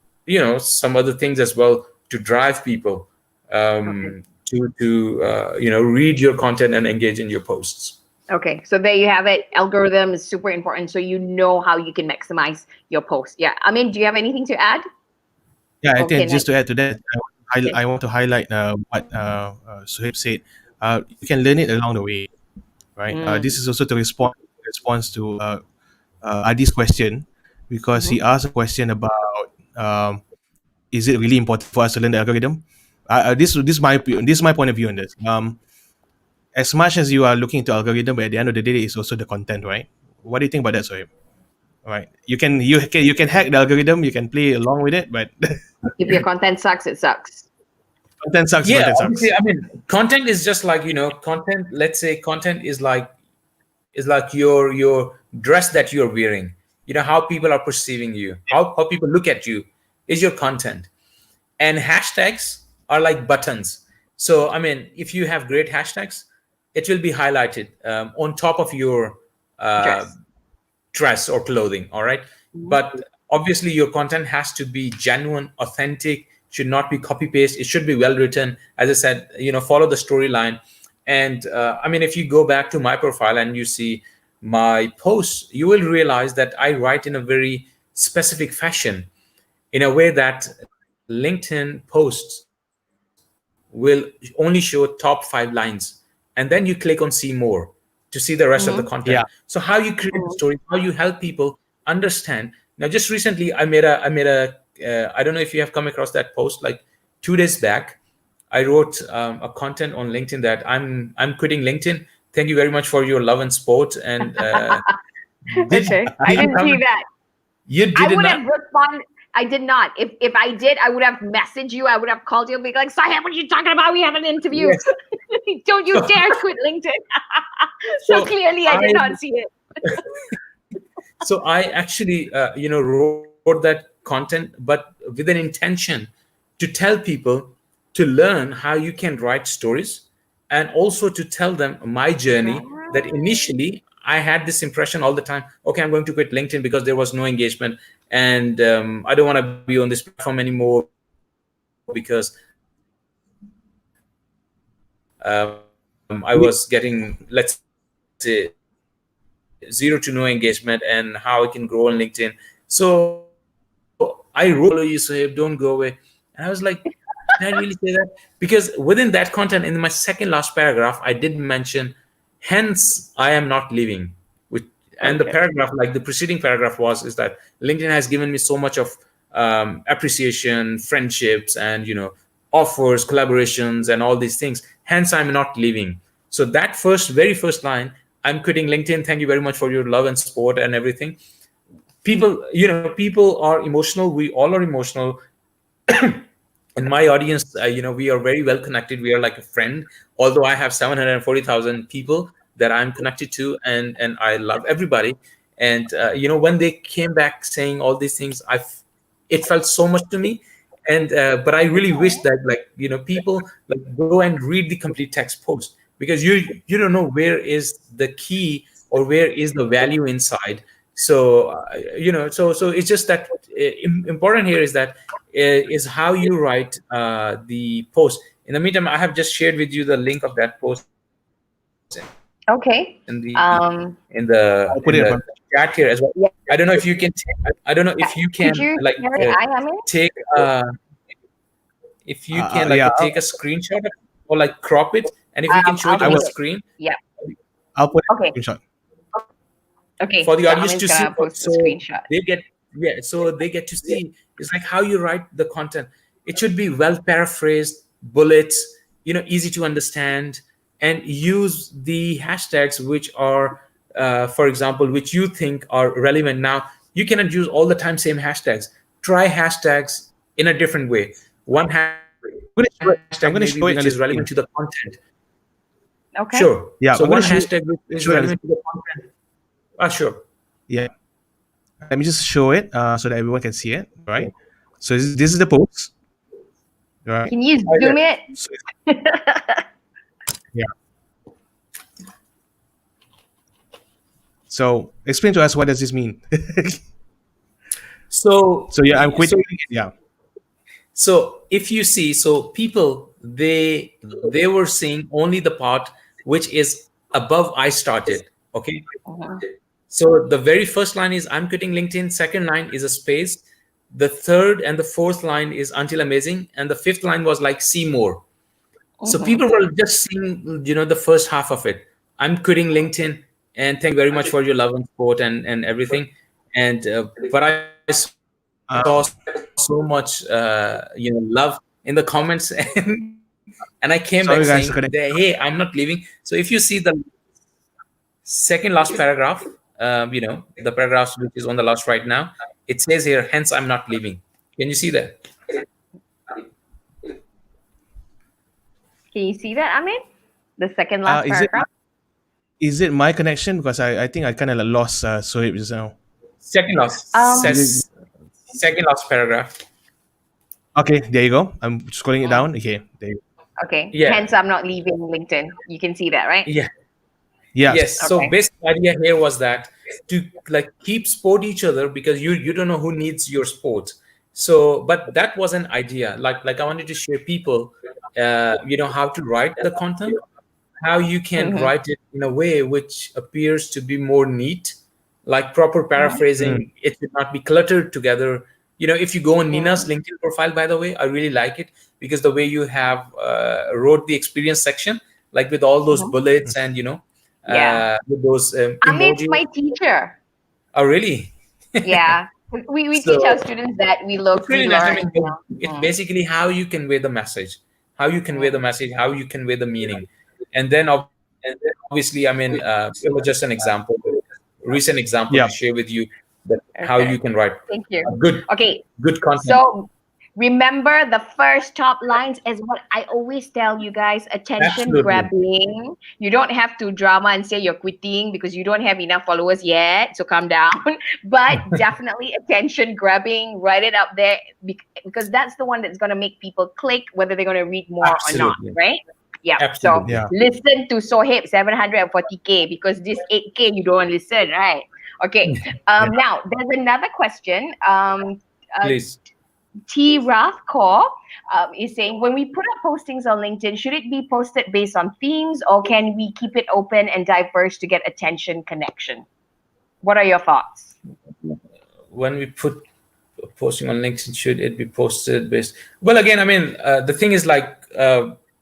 some other things as well to drive people to read your content and engage in your posts. Okay, so there you have it. Algorithm is super important, so you know how you can maximize your post. Yeah, I mean, do you have anything to add? Yeah, I think just to add to that, I want to highlight what Sohaib said. You can learn it along the way, right? This is also to response to Adi's question, because he asked a question about is it really important for us to learn the algorithm? This is my point of view on this. As much as you are looking into algorithm, but at the end of the day, it's also the content, right? What do you think about that, Sohaib? Right, you can hack the algorithm, you can play along with it, but if your content sucks, it sucks. Content sucks. Yeah, obviously, I mean, content is just like content. Let's say content is like your dress that you're wearing. How people are perceiving you, how people look at you, is your content. And hashtags are like buttons. So I mean, if you have great hashtags, it will be highlighted on top of your dress or clothing. All right. But obviously your content has to be genuine, authentic, should not be copy paste. It should be well written. As I said, follow the storyline. And I mean, if you go back to my profile and you see my posts, you will realize that I write in a very specific fashion, in a way that LinkedIn posts will only show top 5 lines, and then you click on see more to see the rest of the content. Yeah. So how you create a story, how you help people understand. Now, just recently, I made a I don't know if you have come across that post, like 2 days back. I wrote a content on LinkedIn that I'm quitting LinkedIn. Thank you very much for your love and support. And Okay, I didn't see that. You did I would not. have responded. I did not. If I did, I would have messaged you. I would have called you and be like, Sohaib, what are you talking about? We have an interview. Yes. Don't you dare quit LinkedIn. So So clearly I did not see it. So I actually, wrote that content, but with an intention to tell people to learn how you can write stories, and also to tell them my journey, that initially I had this impression all the time, okay, I'm going to quit LinkedIn because there was no engagement, and I don't want to be on this platform anymore because I was getting, let's say, 0 to no engagement, and how I can grow on LinkedIn. So I wrote, you Sohaib, don't go away. And I was like, did I really say that? Because within that content, in my second last paragraph, I did mention, hence I am not leaving. And the paragraph, like the preceding paragraph is that LinkedIn has given me so much of appreciation, friendships, and offers, collaborations, and all these things. Hence, I'm not leaving. So that very first line, I'm quitting LinkedIn. Thank you very much for your love and support and everything. People are emotional. We all are emotional. In my audience, we are very well connected. We are like a friend. Although I have 740,000 people that I'm connected to, and I love everybody. And when they came back saying all these things, it felt so much to me. And but I really wish that people go and read the complete text post, because you don't know where is the key or where is the value inside. So so it's just that important here is that is how you write the post. In the meantime, I have just shared with you the link of that post. Okay. In the chat here as well. Yeah. I don't know if you can. Could you take. If you can take a screenshot or crop it, and if you can show it on the screen. Yeah. I'll put a Okay. screenshot. Okay. For the so audience Amin's to gonna see, post so a screenshot. they get to see. It's like how you write the content. It should be well paraphrased, bullets, easy to understand, and use the hashtags which are, for example, which you think are relevant. Now, you cannot use all the time same hashtags. Try hashtags in a different way. One hashtag maybe which is relevant to the content. Okay. Sure. Yeah, So I'm one gonna hashtag which is relevant to the content. Sure. Yeah. Let me just show it so that everyone can see it. Right. So this is the post. Right. Can you zoom it? So, yeah. So explain to us, what does this mean? So yeah, I'm quitting. Yeah. So if you see, so people, they were seeing only the part which is above I started. Okay. So the very first line is I'm quitting LinkedIn. Second line is a space. The third and the fourth line is until amazing. And the fifth line was like see more. So people were just seeing, the first half of it. I'm quitting LinkedIn, and thank you very much for your love and support and everything. And but I saw so much love in the comments, and I came back saying, hey, I'm not leaving. So if you see the second last paragraph, the paragraph which is on the last right now, it says here, hence I'm not leaving. Can you see that? Can you see that, Amin? The second last paragraph? Is it my connection? Because I think I kind of lost Sohaib just now. Second last. Second last paragraph. Okay, there you go. I'm scrolling it down. Okay, there you go. Okay. Yeah. Hence, I'm not leaving LinkedIn. You can see that, right? Yeah. Yeah. Yes. Okay. So basic idea here was that to like keep support each other, because you don't know who needs your support. So, but that was an idea. Like I wanted to share people, how to write the content, how you can Mm-hmm. write it in a way which appears to be more neat, like proper paraphrasing. It should not be cluttered together. If you go on Nina's LinkedIn profile, by the way, I really like it, because the way you have wrote the experience section, like with all those Mm-hmm. bullets and Yeah. with those Amit's emojis. my teacher. Oh, really? Yeah. We teach our So students that we it's look, we really nice. I learn, mean, it's basically how you convey the message, how you convey the message, how you convey the meaning, and then obviously, I mean, it was just an example, recent example Yeah. to share with you that how Okay. you can write Thank you. a good content. So remember, the first top lines is what I always tell you guys: attention Absolutely. grabbing. You don't have to drama and say you're quitting because you don't have enough followers yet. So calm down. But definitely attention grabbing. Write it up there because that's the one that's going to make people click, whether they're going to read more Absolutely. or not, right? Yeah. Absolutely. Yeah. So listen to Sohaib 740K because this 8K you don't listen, right? Okay. Now there's another question. Please. T. Rathcore is saying, when we put up postings on LinkedIn, should it be posted based on themes, or can we keep it open and diverse to get attention connection? What are your thoughts? When we put a posting on LinkedIn, should it be posted based? Well, again, I mean, the thing is like,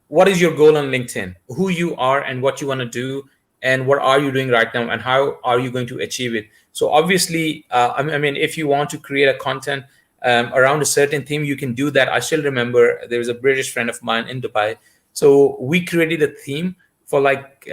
what is your goal on LinkedIn? Who you are and what you want to do, and what are you doing right now, and how are you going to achieve it? So obviously, I mean, if you want to create a content around a certain theme, you can do that. I still remember there was a British friend of mine in Dubai. So we created a theme for like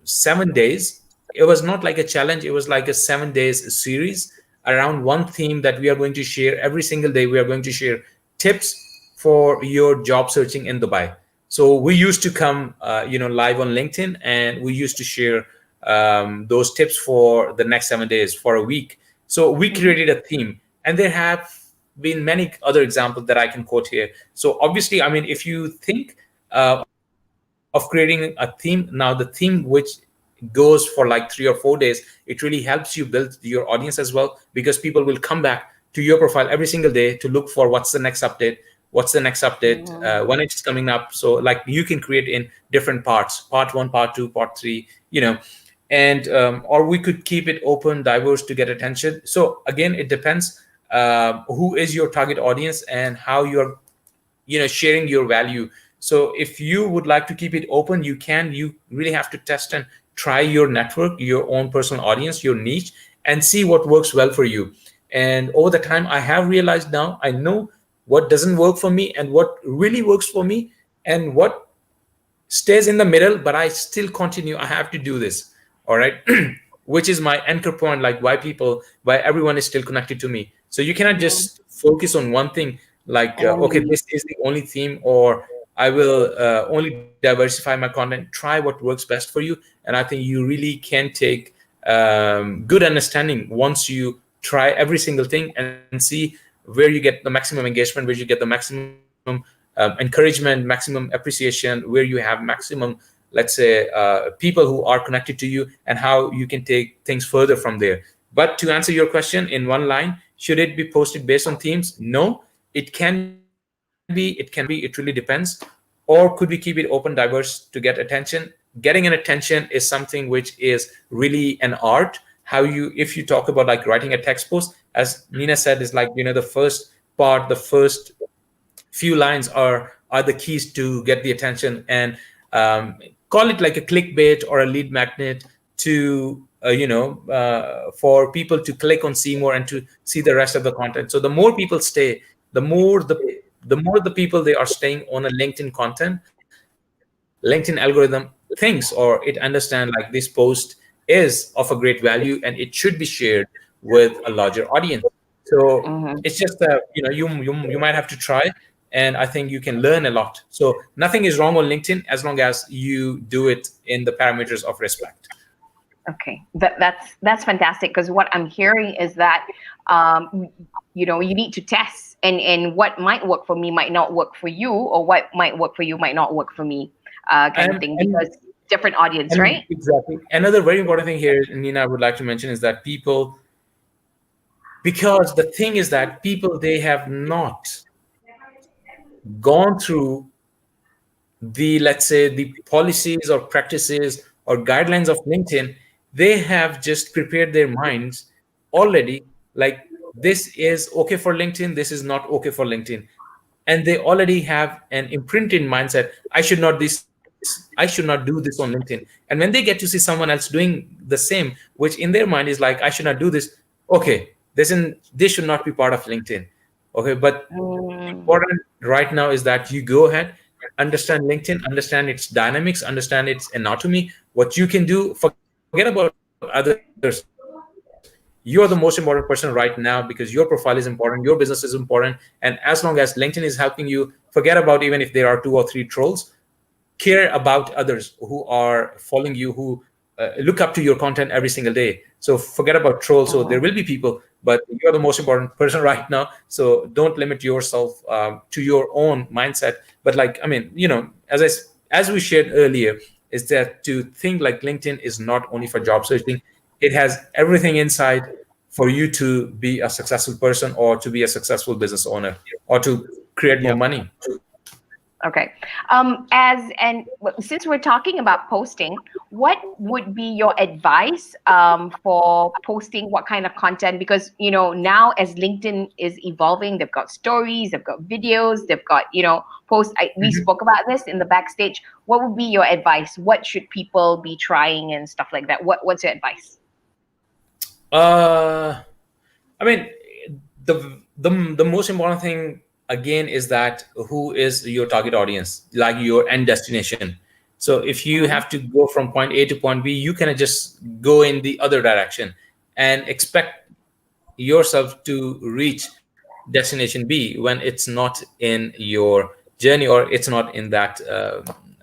7 days. It was not like a challenge. It was like a 7 days series around one theme that we are going to share every single day. We are going to share tips for your job searching in Dubai. So we used to come, live on LinkedIn, and we used to share those tips for the next 7 days, for a week. So we created a theme, and there have been many other examples that I can quote here. So obviously, I mean, if you think of creating a theme, now the theme which goes for like 3 or 4 days, it really helps you build your audience as well, because people will come back to your profile every single day to look for what's the next update, when it's coming up. So like you can create in different parts, part 1, part 2, part 3, and or we could keep it open, diverse to get attention. So again, it depends who is your target audience and how you're sharing your value. So if you would like to keep it open, you really have to test and try your network, your own personal audience, your niche, and see what works well for you. And over the time, I have realized now, I know what doesn't work for me and what really works for me, and what stays in the middle, but I still continue. I have to do this. All right. Which is my anchor point, like why everyone is still connected to me. So you cannot just focus on one thing, like, okay, this is the only theme, or I will only diversify my content. Try what works best for you. And I think you really can take good understanding once you try every single thing and see where you get the maximum engagement, where you get the maximum encouragement, maximum appreciation, where you have maximum, let's say, people who are connected to you, and how you can take things further from there. But to answer your question in one line, should it be posted based on themes? No, it can be, it really depends. Or could we keep it open, diverse to get attention? Getting an attention is something which is really an art. If you talk about like writing a text post, as Nina said, is like, the first part, the first few lines are the keys to get the attention, and call it like a clickbait or a lead magnet to for people to click on see more and to see the rest of the content. So the more people stay, the more the people they are staying on a LinkedIn content, LinkedIn algorithm thinks, or it understands like this post is of a great value and it should be shared with a larger audience. So it's just you might have to try, and I think you can learn a lot. So nothing is wrong on LinkedIn as long as you do it in the parameters of respect. Okay, that's fantastic, because what I'm hearing is that you need to test, and what might work for me might not work for you, or what might work for you might not work for me, kind of thing. Because different audience, And right? exactly. Another very important thing here, Nina, I would like to mention is that because the thing is that people, they have not gone through the, let's say, the policies or practices or guidelines of LinkedIn. They have just prepared their minds already, like this is okay for LinkedIn, this is not okay for LinkedIn, and they already have an imprinted mindset. I should not do this on LinkedIn. And when they get to see someone else doing the same, which in their mind is like, I should not do this. Okay, this should not be part of LinkedIn. Okay, but important right now is that you go ahead, understand LinkedIn, understand its dynamics, understand its anatomy, what you can do. Forget about others. You're the most important person right now because your profile is important, your business is important. And as long as LinkedIn is helping you, forget about even if there are 2 or 3 trolls. Care about others who are following you, who look up to your content every single day. So forget about trolls. So there will be people, but you're the most important person right now. So don't limit yourself to your own mindset. But like, I mean, as we shared earlier, is that to think like LinkedIn is not only for job searching, it has everything inside for you to be a successful person or to be a successful business owner or to create more money. Okay. Since we're talking about posting, what would be your advice for posting what kind of content? Because now as LinkedIn is evolving, they've got stories, they've got videos, they've got posts. We spoke about this in the backstage. What would be your advice? What should people be trying and stuff like that? What's your advice? I mean, the most important thing again is that who is your target audience, like your end destination. So if you have to go from point A to point B, you cannot just go in the other direction and expect yourself to reach destination B when it's not in your journey or it's not in that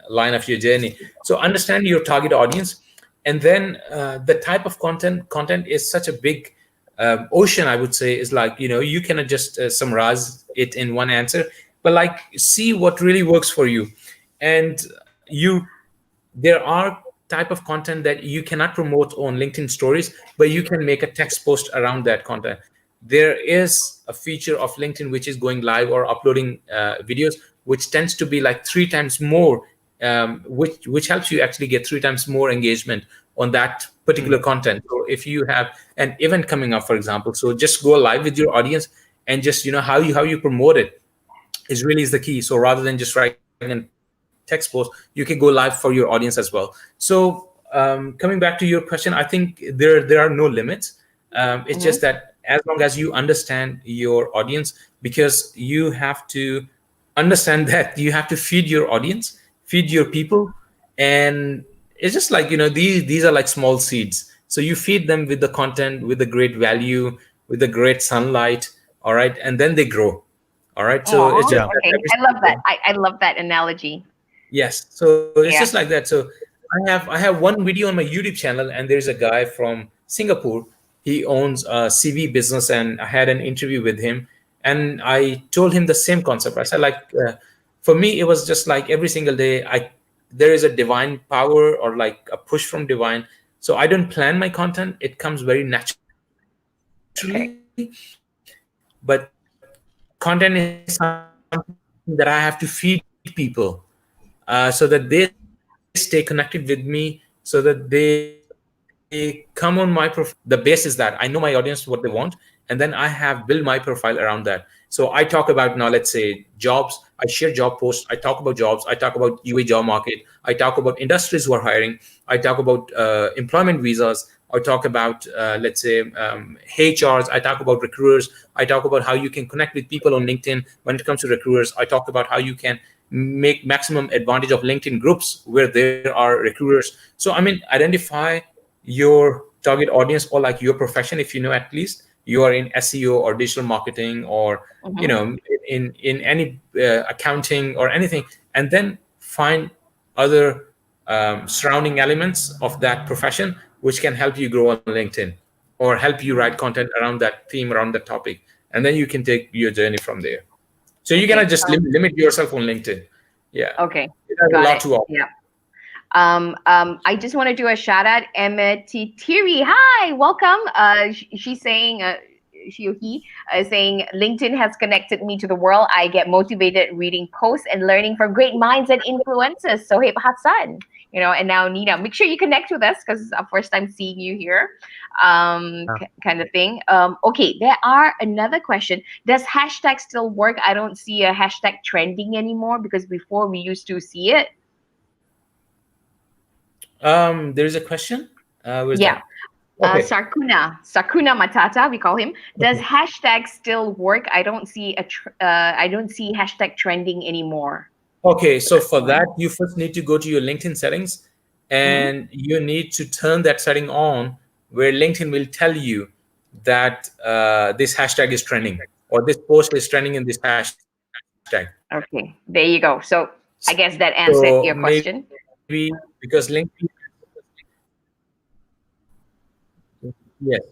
line of your journey. So understand your target audience, and then the type of content is such a big ocean, I would say. Is like, you cannot just summarize it in one answer, but like see what really works for you. And there are type of content that you cannot promote on LinkedIn stories, but you can make a text post around that content. There is a feature of LinkedIn which is going live or uploading videos, which tends to be like 3 times more, which helps you actually get 3 times more engagement on that particular content. So if you have an event coming up, for example, so just go live with your audience, and just how you promote it is the key. So rather than just writing a text post, you can go live for your audience as well. So coming back to your question, I think there are no limits. It's just that as long as you understand your audience, because you have to understand that you have to feed your audience, feed your people. And it's just like, these are like small seeds. So you feed them with the content, with the great value, with the great sunlight. All right. And then they grow. All right. So it's just okay. I love that. I love that analogy. Yes. So it's just like that. So I have one video on my YouTube channel, and there's a guy from Singapore. He owns a CV business, and I had an interview with him, and I told him the same concept. I said, like, for me, it was just like every single day, there is a divine power or like a push from divine. So I don't plan my content; it comes very naturally. But content is something that I have to feed people, so that they stay connected with me, so that they come on my profile. The base is that I know my audience, what they want, and then I have built my profile around that. So I talk about, now let's say, jobs. I share job posts. I talk about jobs. I talk about UA job market. I talk about industries who are hiring. I talk about employment visas. I talk about, let's say, HRs. I talk about recruiters. I talk about how you can connect with people on LinkedIn when it comes to recruiters. I talk about how you can make maximum advantage of LinkedIn groups where there are recruiters. So, I mean, identify your target audience or like your profession. If you know, at least you are in SEO or digital marketing or, in any accounting or anything, and then find other surrounding elements of that profession which can help you grow on LinkedIn or help you write content around that theme, around that topic. And then you can take your journey from there. So you cannot just limit yourself on LinkedIn. Yeah. Okay. It has a lot to offer. Yeah. I just want to do a shout out. E33, hi, welcome. She's saying, she or he is saying, LinkedIn has connected me to the world. I get motivated reading posts and learning from great minds and influencers. Sohaib, Hasan, and now Nina. Make sure you connect with us because it's our first time seeing you here, kind of thing. Okay, there are another question. Does hashtag still work? I don't see a hashtag trending anymore because before we used to see it. There's a question. Where's Yeah. that? Okay. Sakuna Matata, we call him. Does hashtag still work? I don't see hashtag trending anymore. Okay, so for that, you first need to go to your LinkedIn settings, and you need to turn that setting on, where LinkedIn will tell you that this hashtag is trending, or this post is trending in this hashtag. Okay, there you go. So I guess that answered your question. Maybe because LinkedIn, yes.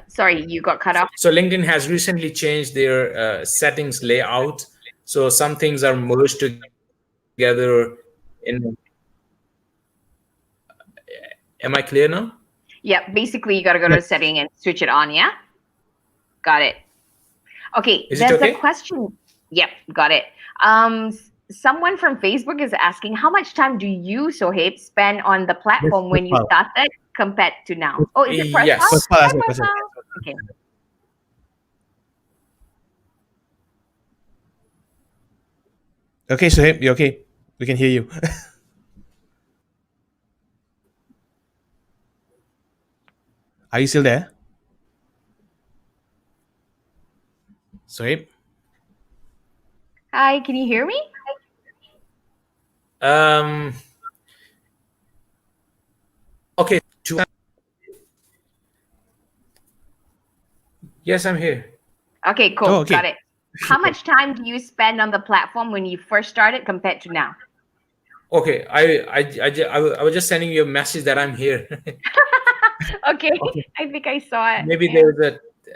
Sorry, you got cut off. So LinkedIn has recently changed their settings layout. So some things are merged together. Am I clear now? Yeah, basically you got to go to the setting and switch it on. Yeah, got it. Okay, Is it there's okay? a question. Yep, got it. Someone from Facebook is asking, how much time do you, Sohaib, spend on the platform when you started compared to now? Oh, is it first Yes. house? First house. Okay. Okay, Sohaib, you okay? We can hear you. Are you still there? Sohaib? Hi, can you hear me? Okay. Yes, I'm here. Okay, cool. Oh, okay. Got it. How much time do you spend on the platform when you first started compared to now? Okay, I was just sending you a message that I'm here. Okay, I think I saw it. Maybe Yeah. there's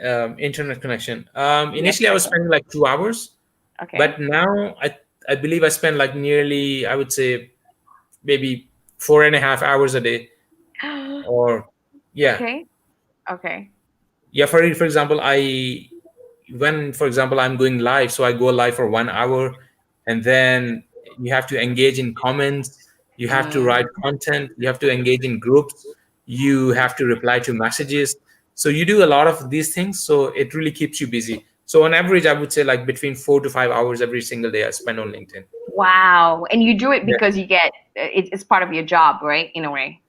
a internet connection. Initially, I was spending like 2 hours, Okay. but now I believe I spend like nearly, I would say, maybe 4.5 hours a day, or yeah. Okay. Yeah, for example, for example I'm going live, so I go live for 1 hour, and then you have to engage in comments, you have to write content, you have to engage in groups, you have to reply to messages. So you do a lot of these things, so it really keeps you busy. So on average, I would say like between 4 to 5 hours every single day I spend on LinkedIn. Wow. And you do it because you get it's part of your job, right? In a way.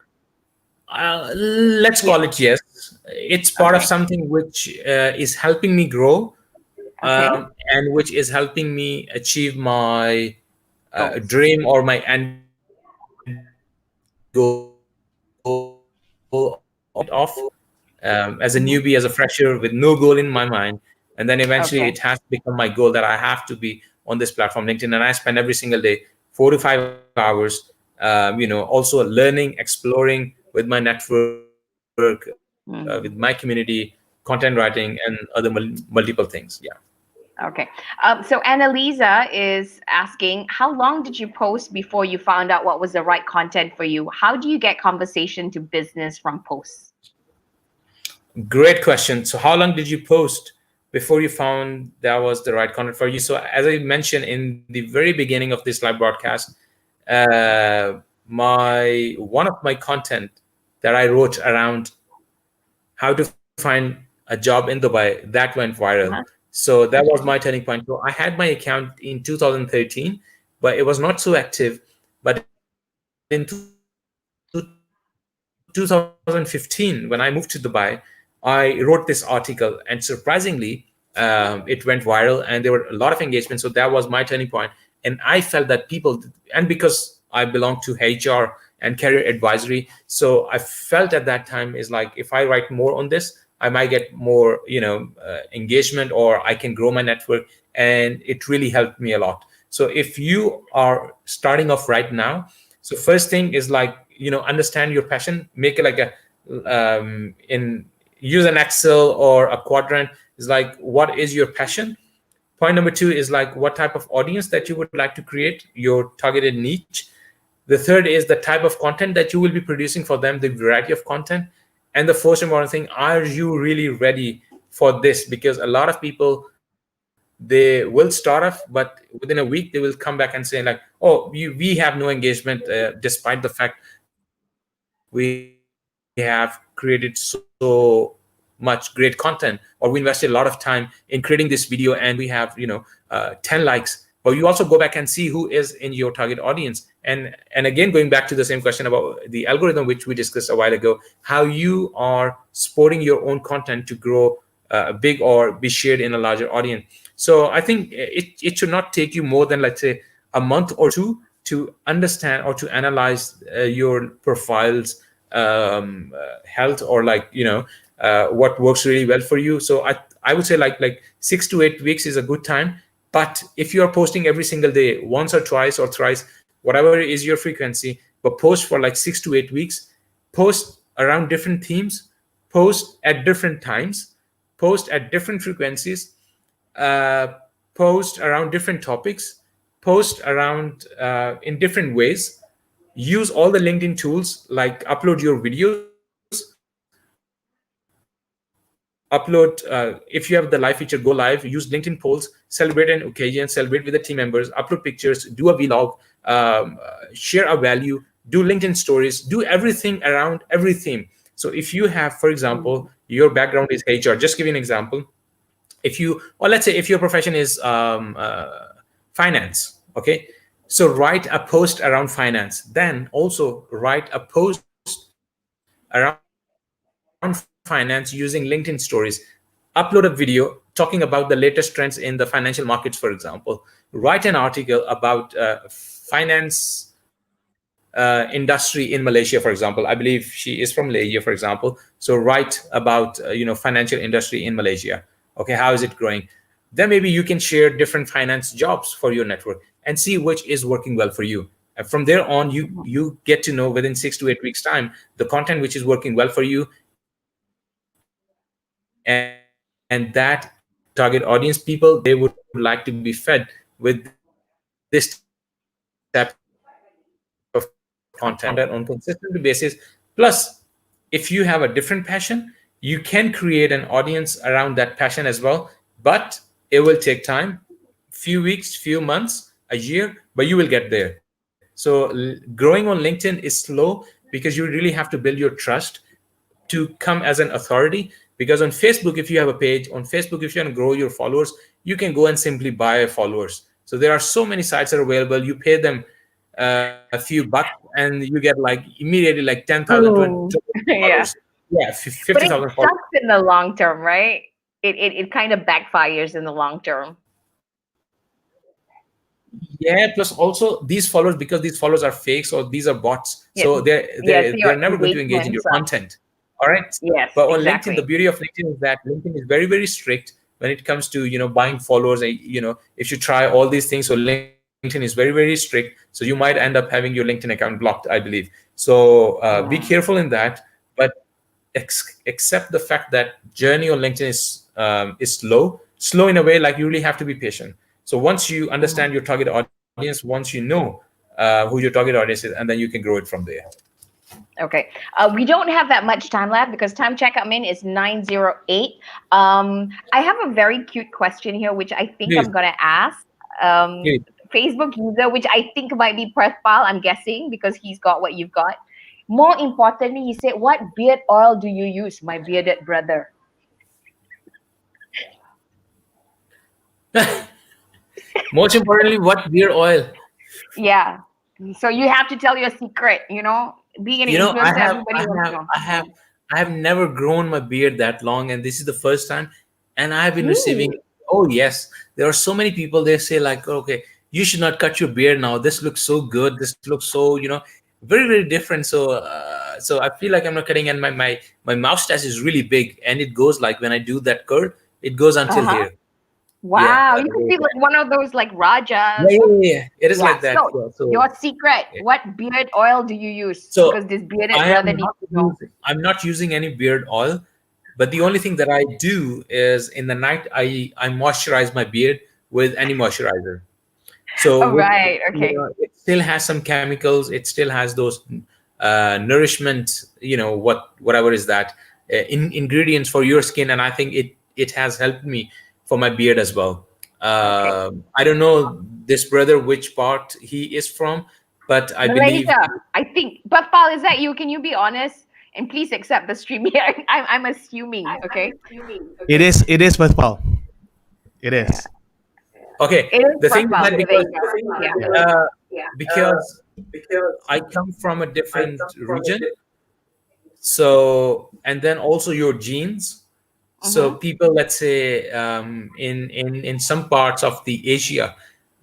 Let's call it, yes. It's part of something which is helping me grow, and which is helping me achieve my dream or my end goal of as a newbie, as a fresher with no goal in my mind. And then eventually it has become my goal that I have to be on this platform, LinkedIn. And I spend every single day 4 to 5 hours, also learning, exploring with my network, with my community, content writing, and other multiple things. Yeah. Okay. So Annalisa is asking, how long did you post before you found out what was the right content for you? How do you get conversation to business from posts? Great question. So how long did you post before you found that was the right content for you? So as I mentioned in the very beginning of this live broadcast, one of my content that I wrote around how to find a job in Dubai, that went viral. So that was my turning point. So I had my account in 2013, but it was not so active. But in 2015, when I moved to Dubai, I wrote this article, and surprisingly, it went viral, and there were a lot of engagement. So that was my turning point. And I felt that people, and because I belong to HR and career advisory, so I felt at that time is like, if I write more on this, I might get more, engagement, or I can grow my network. And it really helped me a lot. So if you are starting off right now, so first thing is like, understand your passion, make it like use an Excel or a quadrant. Is like, what is your passion? Point number 2 is like, what type of audience that you would like to create, your targeted niche. The third is the type of content that you will be producing for them, the variety of content. And the first important thing, are you really ready for this? Because a lot of people, they will start off, but within a week they will come back and say like, oh, we have no engagement, despite the fact we have created so much great content, or we invested a lot of time in creating this video and we have 10 likes. But you also go back and see who is in your target audience. And again, going back to the same question about the algorithm, which we discussed a while ago, how you are supporting your own content to grow big or be shared in a larger audience. So I think it should not take you more than, let's say, a month or two to understand or to analyze your profile's health, or what works really well for you. So I would say like 6 to 8 weeks is a good time. But if you are posting every single day, once or twice or thrice, whatever is your frequency, but post for like 6 to 8 weeks, post around different themes, post at different times, post at different frequencies, post around different topics, post around in different ways. Use all the LinkedIn tools, like upload your videos, upload, if you have the live feature, go live, use LinkedIn polls, celebrate an occasion, celebrate with the team members, upload pictures, do a vlog, share a value, do LinkedIn stories, do everything around every theme. So if you have, for example, your background is HR, just give you an example. Or let's say if your profession is finance, okay? So write a post around finance, then also write a post around finance using LinkedIn stories. Upload a video talking about the latest trends in the financial markets, for example. Write an article about finance industry in Malaysia, for example. I believe she is from Malaysia, for example. So write about financial industry in Malaysia. Okay, how is it growing? Then maybe you can share different finance jobs for your network and see which is working well for you. And from there on, you get to know within 6 to 8 weeks time the content which is working well for you, and that target audience, people, they would like to be fed with this type of content on a consistent basis. Plus, if you have a different passion, you can create an audience around that passion as well, but it will take time, few weeks, few months, a year, but you will get there. So growing on LinkedIn is slow because you really have to build your trust to come as an authority. Because on Facebook, if you have a page, on Facebook, if you want to grow your followers, you can go and simply buy followers. So there are so many sites that are available. You pay them a few bucks and you get like immediately like 10,000, 20,000 followers. Yeah, 50,000 But it followers. sucks in the long term, right? It kind of backfires in the long term. Yeah, plus also these followers, because these followers are fakes or these are bots, so So they're your never going to engage in your engagement content. All right. Yes, But on exactly. LinkedIn, the beauty of LinkedIn is that LinkedIn is very, very strict when it comes to buying followers. If you try all these things, so LinkedIn is very, very strict. So you might end up having your LinkedIn account blocked, I believe. So be careful in that. But accept the fact that journey on LinkedIn is slow in a way, like you really have to be patient. So once you understand your target audience, once you know who your target audience is, and then you can grow it from there. Okay. We don't have that much time left because time check in is 9:08. I have a very cute question here, which I think Please. I'm going to ask. Please. Facebook user, which I think might be Prethpal, I'm guessing, because he's got what you've got. More importantly, he said, what beard oil do you use, my bearded brother? Most importantly, what beard oil? Yeah. So you have to tell your secret, being an influencer, everybody wants to know. I have never grown my beard that long, and this is the first time. And I have been receiving. Oh yes, there are so many people. They say like, okay, you should not cut your beard now. This looks so good. This looks so very, very different. So so I feel like I'm not cutting, and my mustache is really big, and it goes like when I do that curl, it goes until here. Wow, Yeah, you can see like one of those like Rajas. Yeah. It is like that. So your secret, what beard oil do you use? So because this bearded brother needs to know. I'm not using any beard oil, but the only thing that I do is in the night I moisturize my beard with any moisturizer. So Right, okay. still has some chemicals. It still has those nourishment, whatever is that ingredients for your skin. And I think it has helped me for my beard as well. I don't know this brother which part he is from, but I believe. Malaysia, I think. But Pal, is that you? Can you be honest? And please accept the stream here. I'm assuming, okay? It is Pathpal. It is. Okay. It is The thing is Pal, that there you go. because I come from a different region, so, and then also your genes. So people, let's say, in some parts of the Asia,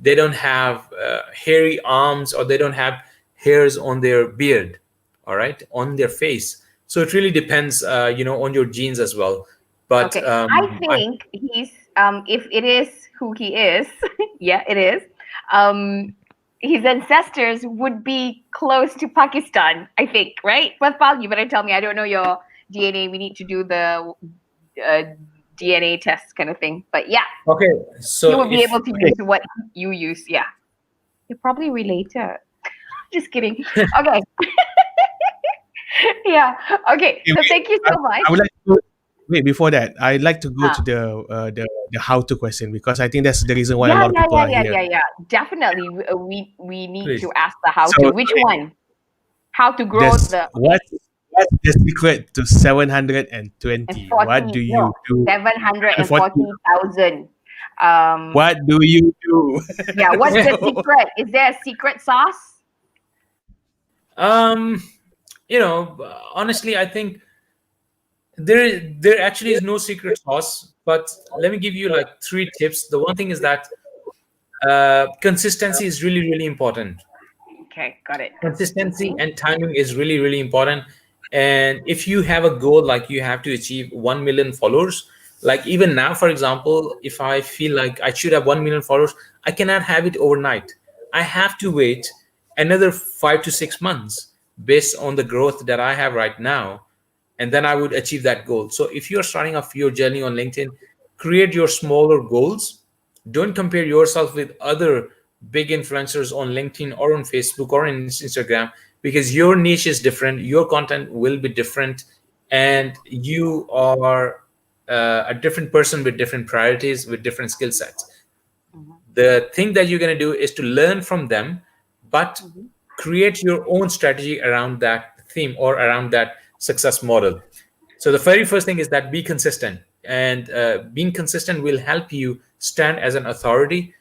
they don't have hairy arms, or they don't have hairs on their beard, all right, on their face. So it really depends, on your genes as well. But Okay. I think he's if it is who he is, yeah, it is. His ancestors would be close to Pakistan, I think, right? But Pal, you better tell me. I don't know your DNA. We need to do the DNA test kind of thing. But yeah, okay, so you will be able to use what you use. Yeah, you're probably related. Just kidding. Okay. Yeah. Okay. So thank you so much. I would like to wait before that. I'd like to go to the how to question, because I think that's the reason why a lot of people are here. Yeah. Definitely, we need Please. to ask the how So, to. Which one? How to grow What's the secret to 720? and What do you do? 740,000. What do you do? Yeah. What's the secret? Is there a secret sauce? Honestly, I think there actually is no secret sauce, but let me give you like 3 tips. The one thing is that consistency is really, really important. Okay, got it. Consistency and timing is really, really important. And if you have a goal, like you have to achieve 1 million followers, like even now, for example, if I feel like I should have 1 million followers, I cannot have it overnight. I have to wait another 5 to 6 months based on the growth that I have right now, and then I would achieve that goal. So if you're starting off your journey on LinkedIn, create your smaller goals. Don't compare yourself with other big influencers on LinkedIn or on Facebook or on Instagram, because your niche is different, your content will be different, and you are a different person with different priorities, with different skill sets. The thing that you're going to do is to learn from them, but create your own strategy around that theme or around that success model. So the very first thing is that be consistent, and being consistent will help you stand as an authority,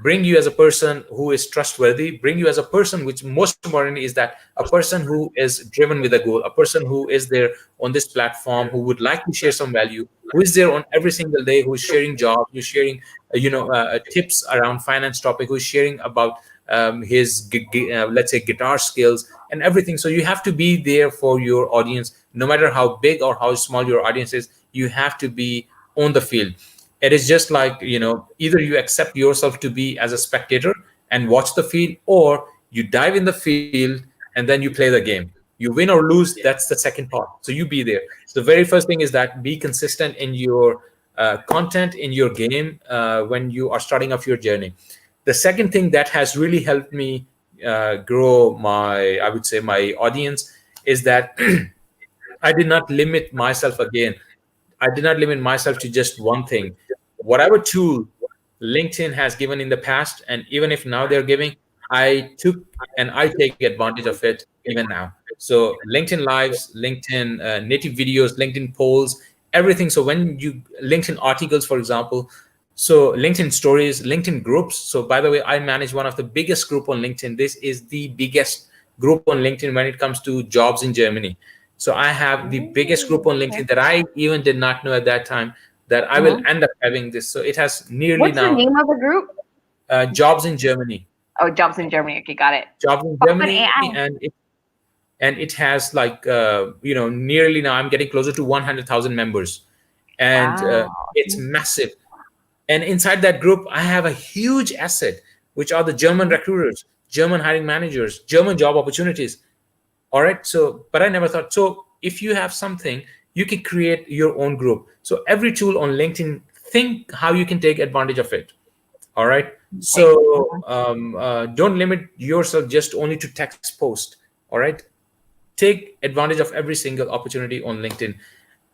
bring you as a person who is trustworthy, bring you as a person, which most important is that a person who is driven with a goal, a person who is there on this platform, who would like to share some value, who is there on every single day, who is sharing jobs, who's sharing tips around finance topic, who's sharing about his let's say guitar skills and everything. So you have to be there for your audience, no matter how big or how small your audience is. You have to be on the field. It is just like, either you accept yourself to be as a spectator and watch the field, or you dive in the field and then you play the game. You win or lose, that's the second part. So you be there. So the very first thing is that be consistent in your content, in your game, when you are starting off your journey. The second thing that has really helped me grow I would say my audience, is that I did not limit myself again. I did not limit myself to just one thing. Whatever tool LinkedIn has given in the past, and even if now they're giving, I took and I take advantage of it even now. So LinkedIn Lives, LinkedIn native videos, LinkedIn polls, everything. So when you LinkedIn articles, for example, so LinkedIn stories, LinkedIn groups. So by the way, I manage one of the biggest group on LinkedIn. This is the biggest group on LinkedIn when it comes to jobs in Germany. So I have the biggest group on LinkedIn that I even did not know at that time that I will end up having this. So it has nearly What's now. the name of the group? Jobs in Germany. Oh, Jobs in Germany. Okay, got it. Jobs in Germany, and it has like nearly now I'm getting closer to 100,000 members, and it's massive. And inside that group, I have a huge asset, which are the German recruiters, German hiring managers, German job opportunities. All right. So, but I never thought. So if you have something, you can create your own group. So every tool on LinkedIn, think how you can take advantage of it. All right. So don't limit yourself just only to text post. All right, take advantage of every single opportunity on LinkedIn.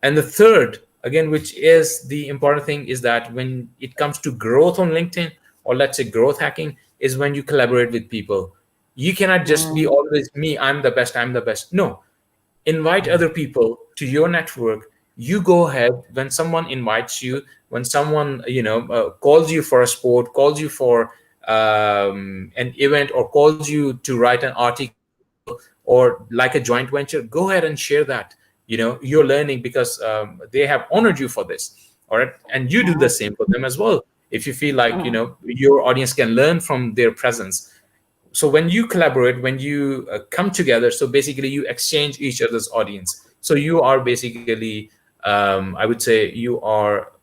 And the third, again, which is the important thing, is that when it comes to growth on LinkedIn, or let's say growth hacking, is when you collaborate with people. You cannot just be always me, I'm the best, I'm the best. No, invite other people to your network. You go ahead. When someone invites you, when someone calls you for a sport, calls you for an event, or calls you to write an article, or like a joint venture, go ahead and share that. You're learning because they have honored you for this. All right, and you do the same for them as well, if you feel like your audience can learn from their presence. So when you collaborate, when you come together, so basically you exchange each other's audience. So you are basically, I would say, you are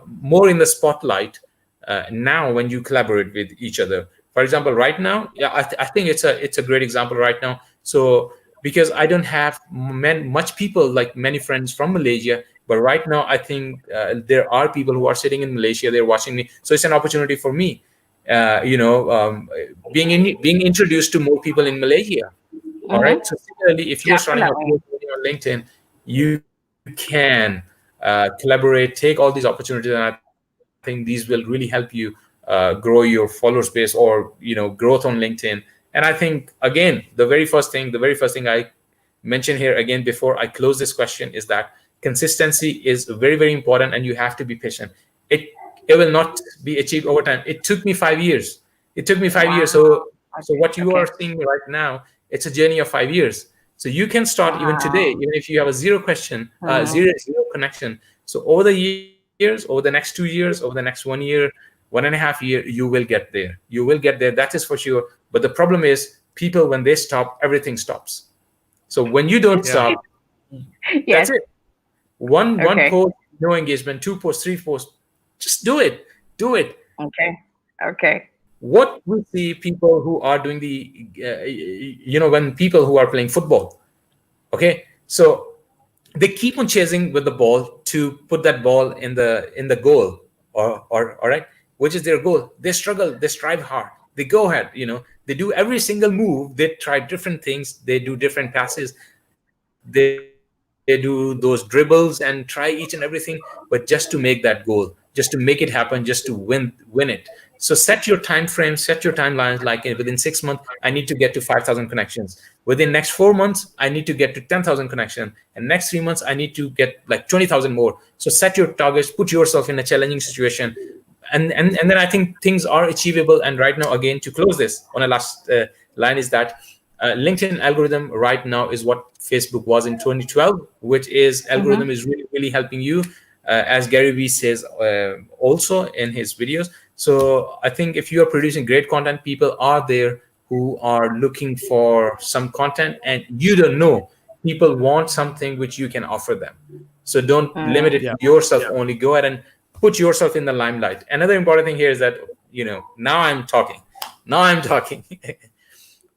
more in the spotlight now when you collaborate with each other. For example, right now, yeah, I think it's a great example right now. So because I don't have much people, like many friends from Malaysia, but right now I think there are people who are sitting in Malaysia, they're watching me. So it's an opportunity for me, being introduced to more people in Malaysia. All right. So similarly, if you're starting out on LinkedIn, you can collaborate, take all these opportunities, and I think these will really help you grow your followers base, or growth on LinkedIn. And I think, again, the very first thing I mentioned here, again, before I close this question, is that consistency is very, very important, and you have to be patient. It will not be achieved over time. It took me 5 years. So what you are seeing right now, it's a journey of 5 years. So you can start even today, even if you have a zero connection. So over the years, over the next 2 years, over the next 1 year, 1.5 year, you will get there. That is for sure. But the problem is, people, when they stop, everything stops. So when you don't stop, that's it. One post, no engagement. 2 posts, 3 posts. Just do it. Okay. What we see, people who are doing when people who are playing football, okay, so they keep on chasing with the ball to put that ball in the goal, or all right, which is their goal. They struggle, they strive hard, they go ahead, they do every single move, they try different things, they do different passes, they do those dribbles and try each and everything, but just to make that goal, just to make it happen, just to win it. So set your time frame, set your timelines, like within 6 months, I need to get to 5,000 connections. Within next 4 months, I need to get to 10,000 connections. And next 3 months, I need to get like 20,000 more. So set your targets, put yourself in a challenging situation. And then I think things are achievable. And right now, again, to close this on a last line, is that LinkedIn algorithm right now is what Facebook was in 2012, which is algorithm is really, really helping you, as Gary Vee says also in his videos. So I think if you are producing great content, people are there who are looking for some content, and you don't know, people want something which you can offer them. So don't limit it to yourself only. Go ahead and put yourself in the limelight. Another important thing here is that, now I'm talking.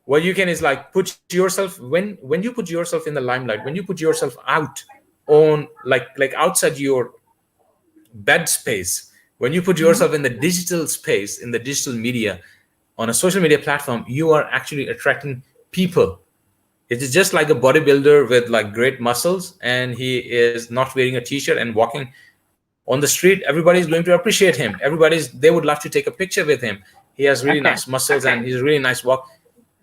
What you can is like put yourself, when you put yourself in the limelight, when you put yourself out on like outside your bed space, when you put yourself in the digital space, in the digital media, on a social media platform, you are actually attracting people. It is just like a bodybuilder with like great muscles, and he is not wearing a t-shirt and walking on the street. Everybody's going to appreciate him. They would love to take a picture with him. He has really nice muscles and he's a really nice walk.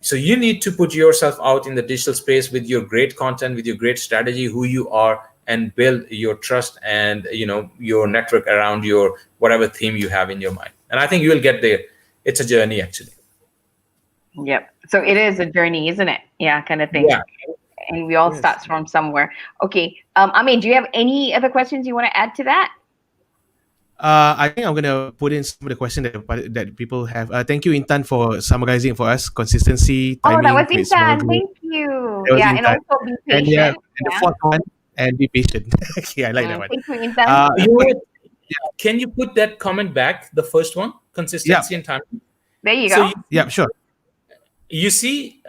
So you need to put yourself out in the digital space with your great content, with your great strategy, who you are, and build your trust and your network around your whatever theme you have in your mind. And I think you will get there. It's a journey, actually. Yep. So it is a journey, isn't it? Yeah, kind of thing. Yeah. And we all start from somewhere. Okay. Amin, do you have any other questions you want to add to that? I think I'm gonna put in some of the questions that people have. Thank you, Intan, for summarizing for us. Consistency, timing, that was create small Intan. growth. Thank you. That was Yeah, and Intan. also be And patient. the fourth one, and be patient. Okay, I like that one. Thank you, Intan. Can you put that comment back? The first one, consistency and timing. There you go. Yeah, sure. You see,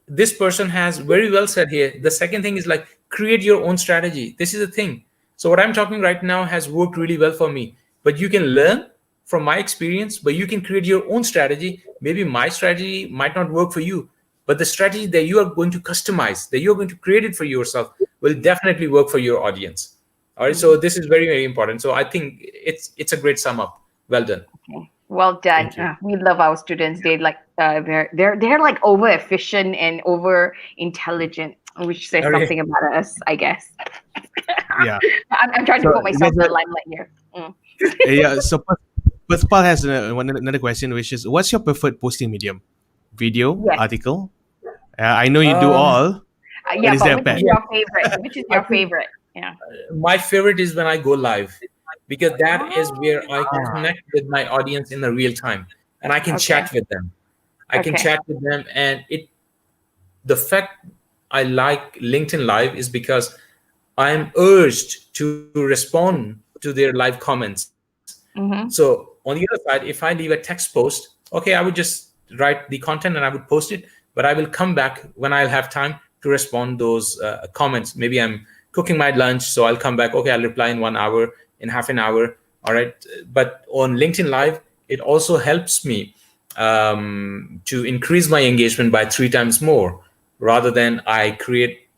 this person has very well said here. The second thing is like create your own strategy. This is the thing. So what I'm talking right now has worked really well for me. But you can learn from my experience, but you can create your own strategy. Maybe my strategy might not work for you, but the strategy that you are going to customize, that you're going to create it for yourself, will definitely work for your audience. All right. So this is very, very important. So I think it's a great sum up. Well done. Okay. Well done. Thank you. We love our students. They like they're like over efficient and over intelligent, which says Okay. something about us, I guess. Yeah. I'm trying to So put myself in the that's- limelight here. Yeah. So Paul has another question, which is, what's your preferred posting medium? Video, Yes. article? I know you do Um, all. Yeah, is but there a which pet? is your favorite? Which is your favorite? Yeah. My favorite is when I go live, because that is where I Ah. connect with my audience in the real time, and I can Okay. chat with them. I can Okay. chat with them, and the fact I like LinkedIn Live is because I'm urged to respond to their live comments. Mm-hmm. So on the other side, if I leave a text post, okay, I would just write the content and I would post it, but I will come back when I'll have time to respond those comments. Maybe I'm cooking my lunch, so I'll come back. Okay, I'll reply in 1 hour, in half an hour. All right. But on LinkedIn Live, it also helps me to increase my engagement by 3 times more, rather than I create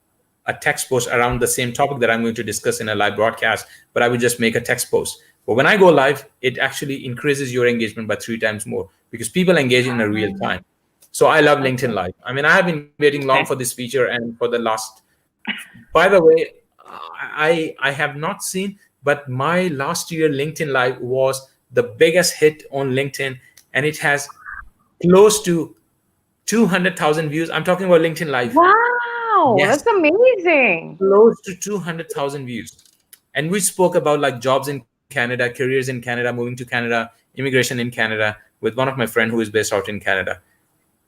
a text post around the same topic that I'm going to discuss in a live broadcast, but I would just make a text post. But when I go live, it actually increases your engagement by 3 times more, because people engage in a real time. So I love LinkedIn Live. I mean, I have been waiting long for this feature, and for the last, by the way, I have not seen, but my last year LinkedIn Live was the biggest hit on LinkedIn, and it has close to 200,000 views. I'm talking about LinkedIn Live. Wow, Yes. that's amazing. Close to 200,000 views. And we spoke about like jobs in Canada, careers in Canada, moving to Canada, immigration in Canada, with one of my friend who is based out in Canada.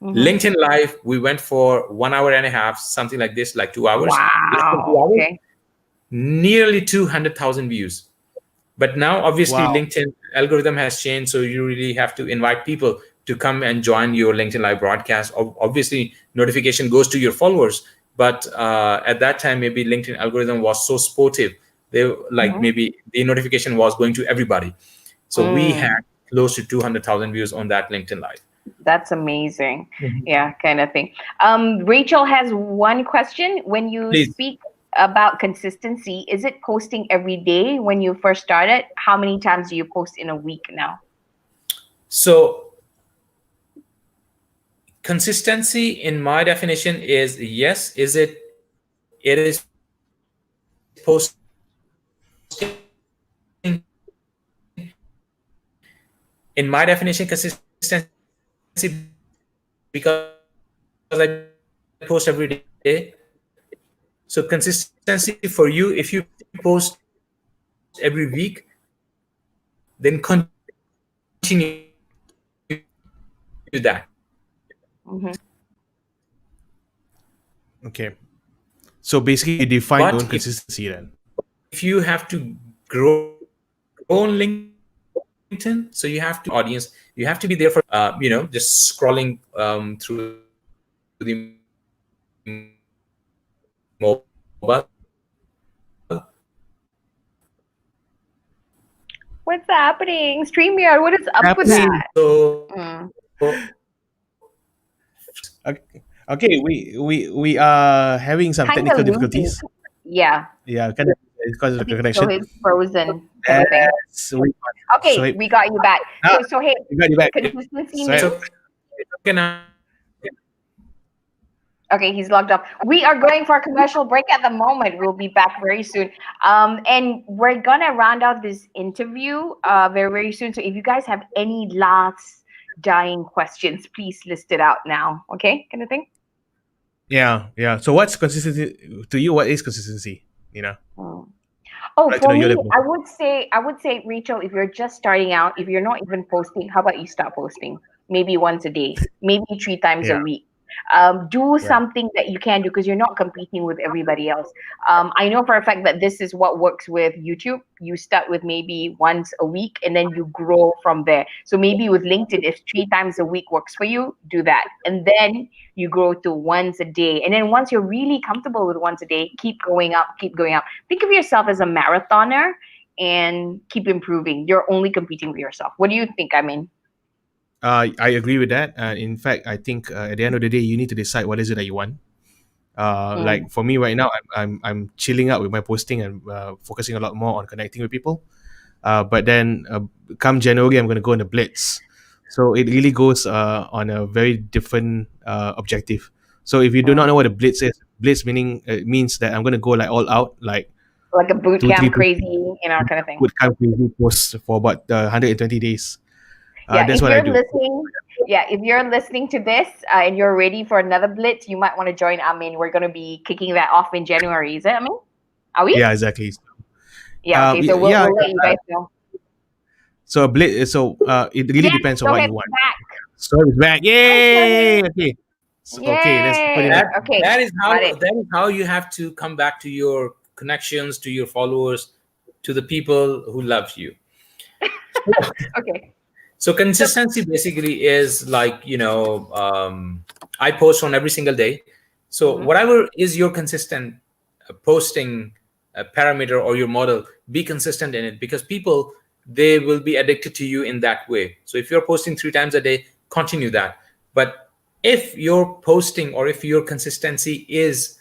Mhm. LinkedIn Live, we went for 1 hour and a half, something like this, like 2 hours. Less than 2 Wow. hours, Okay. nearly 200,000 views. But now, obviously, Wow. LinkedIn algorithm has changed, so you really have to invite people to come and join your LinkedIn Live broadcast. Obviously, notification goes to your followers, but at that time, maybe LinkedIn algorithm was so sportive. They like maybe the notification was going to everybody. So we had close to 200,000 views on that LinkedIn Live. That's amazing. Yeah, kind of thing. Rachel has one question. When you Please. speak about consistency, is it posting every day when you first started? How many times do you post in a week now? So consistency, in my definition, is yes. It is posting in my definition, consistency, because I post every day. So consistency for you, if you post every week, then continue that. Mhm. Okay. So basically, you define your But own consistency then. if you have to grow on LinkedIn, so you have to audience, you have to be there for just scrolling through the mobile. What's happening? StreamYard, what is up with that? So Okay, we are having some Kinda technical losing. difficulties. Yeah, Yeah, kind of because of the so connection. it's frozen kind of thing. Yes, we, Okay, Sohaib. we got you back. So hey, we got you back. consistency Sohaib. means okay, now okay, he's logged up. We are going for a commercial break at the moment. We'll be back very soon. And we're gonna round out this interview very, very soon. So if you guys have any last dying questions, please list it out now. Okay, kind of thing. Yeah. So what's consistency to you? What is consistency? Oh, Like to for know your me, level. I would say, Rachel, if you're just starting out, if you're not even posting, how about you start posting? Maybe once a day, maybe 3 times a Yeah. week. Do something that you can do because you're not competing with everybody else. I know for a fact that this is what works with YouTube. You start with maybe once a week and then you grow from there. So maybe with LinkedIn, if 3 times a week works for you, do that. And then you grow to once a day. And then once you're really comfortable with once a day, keep going up, keep going up. Think of yourself as a marathoner and keep improving. You're only competing with yourself. What do you think? I mean, I agree with that. In fact, I think at the end of the day, you need to decide what is it that you want. Like for me right now, I'm chilling out with my posting and focusing a lot more on connecting with people. But then come January, I'm going to go on a blitz. So it really goes on a very different objective. So if you do not know what a blitz is, blitz means that I'm going to go like all out, like a boot 2-3 camp crazy, kind of thing. boot camp crazy posts for about 120 days. Yeah, That's if what I you're do. listening, if you're listening to this and you're ready for another blitz, you might want to join Amin. We're going to be kicking that off in January. Is it, Amin? Are we? Yeah, exactly. Yeah. Okay. So we'll let you guys know. So a blitz. So it really depends on what you want. Back. So it's back. Yay! Okay. So, okay. Let's put it. Okay. That is how you have to come back to your connections, to your followers, to the people who love you. Okay. So consistency basically is like, I post on every single day. So whatever is your consistent posting parameter or your model, be consistent in it, because people, they will be addicted to you in that way. So if you're posting 3 times a day, continue that. But if your posting or if your consistency is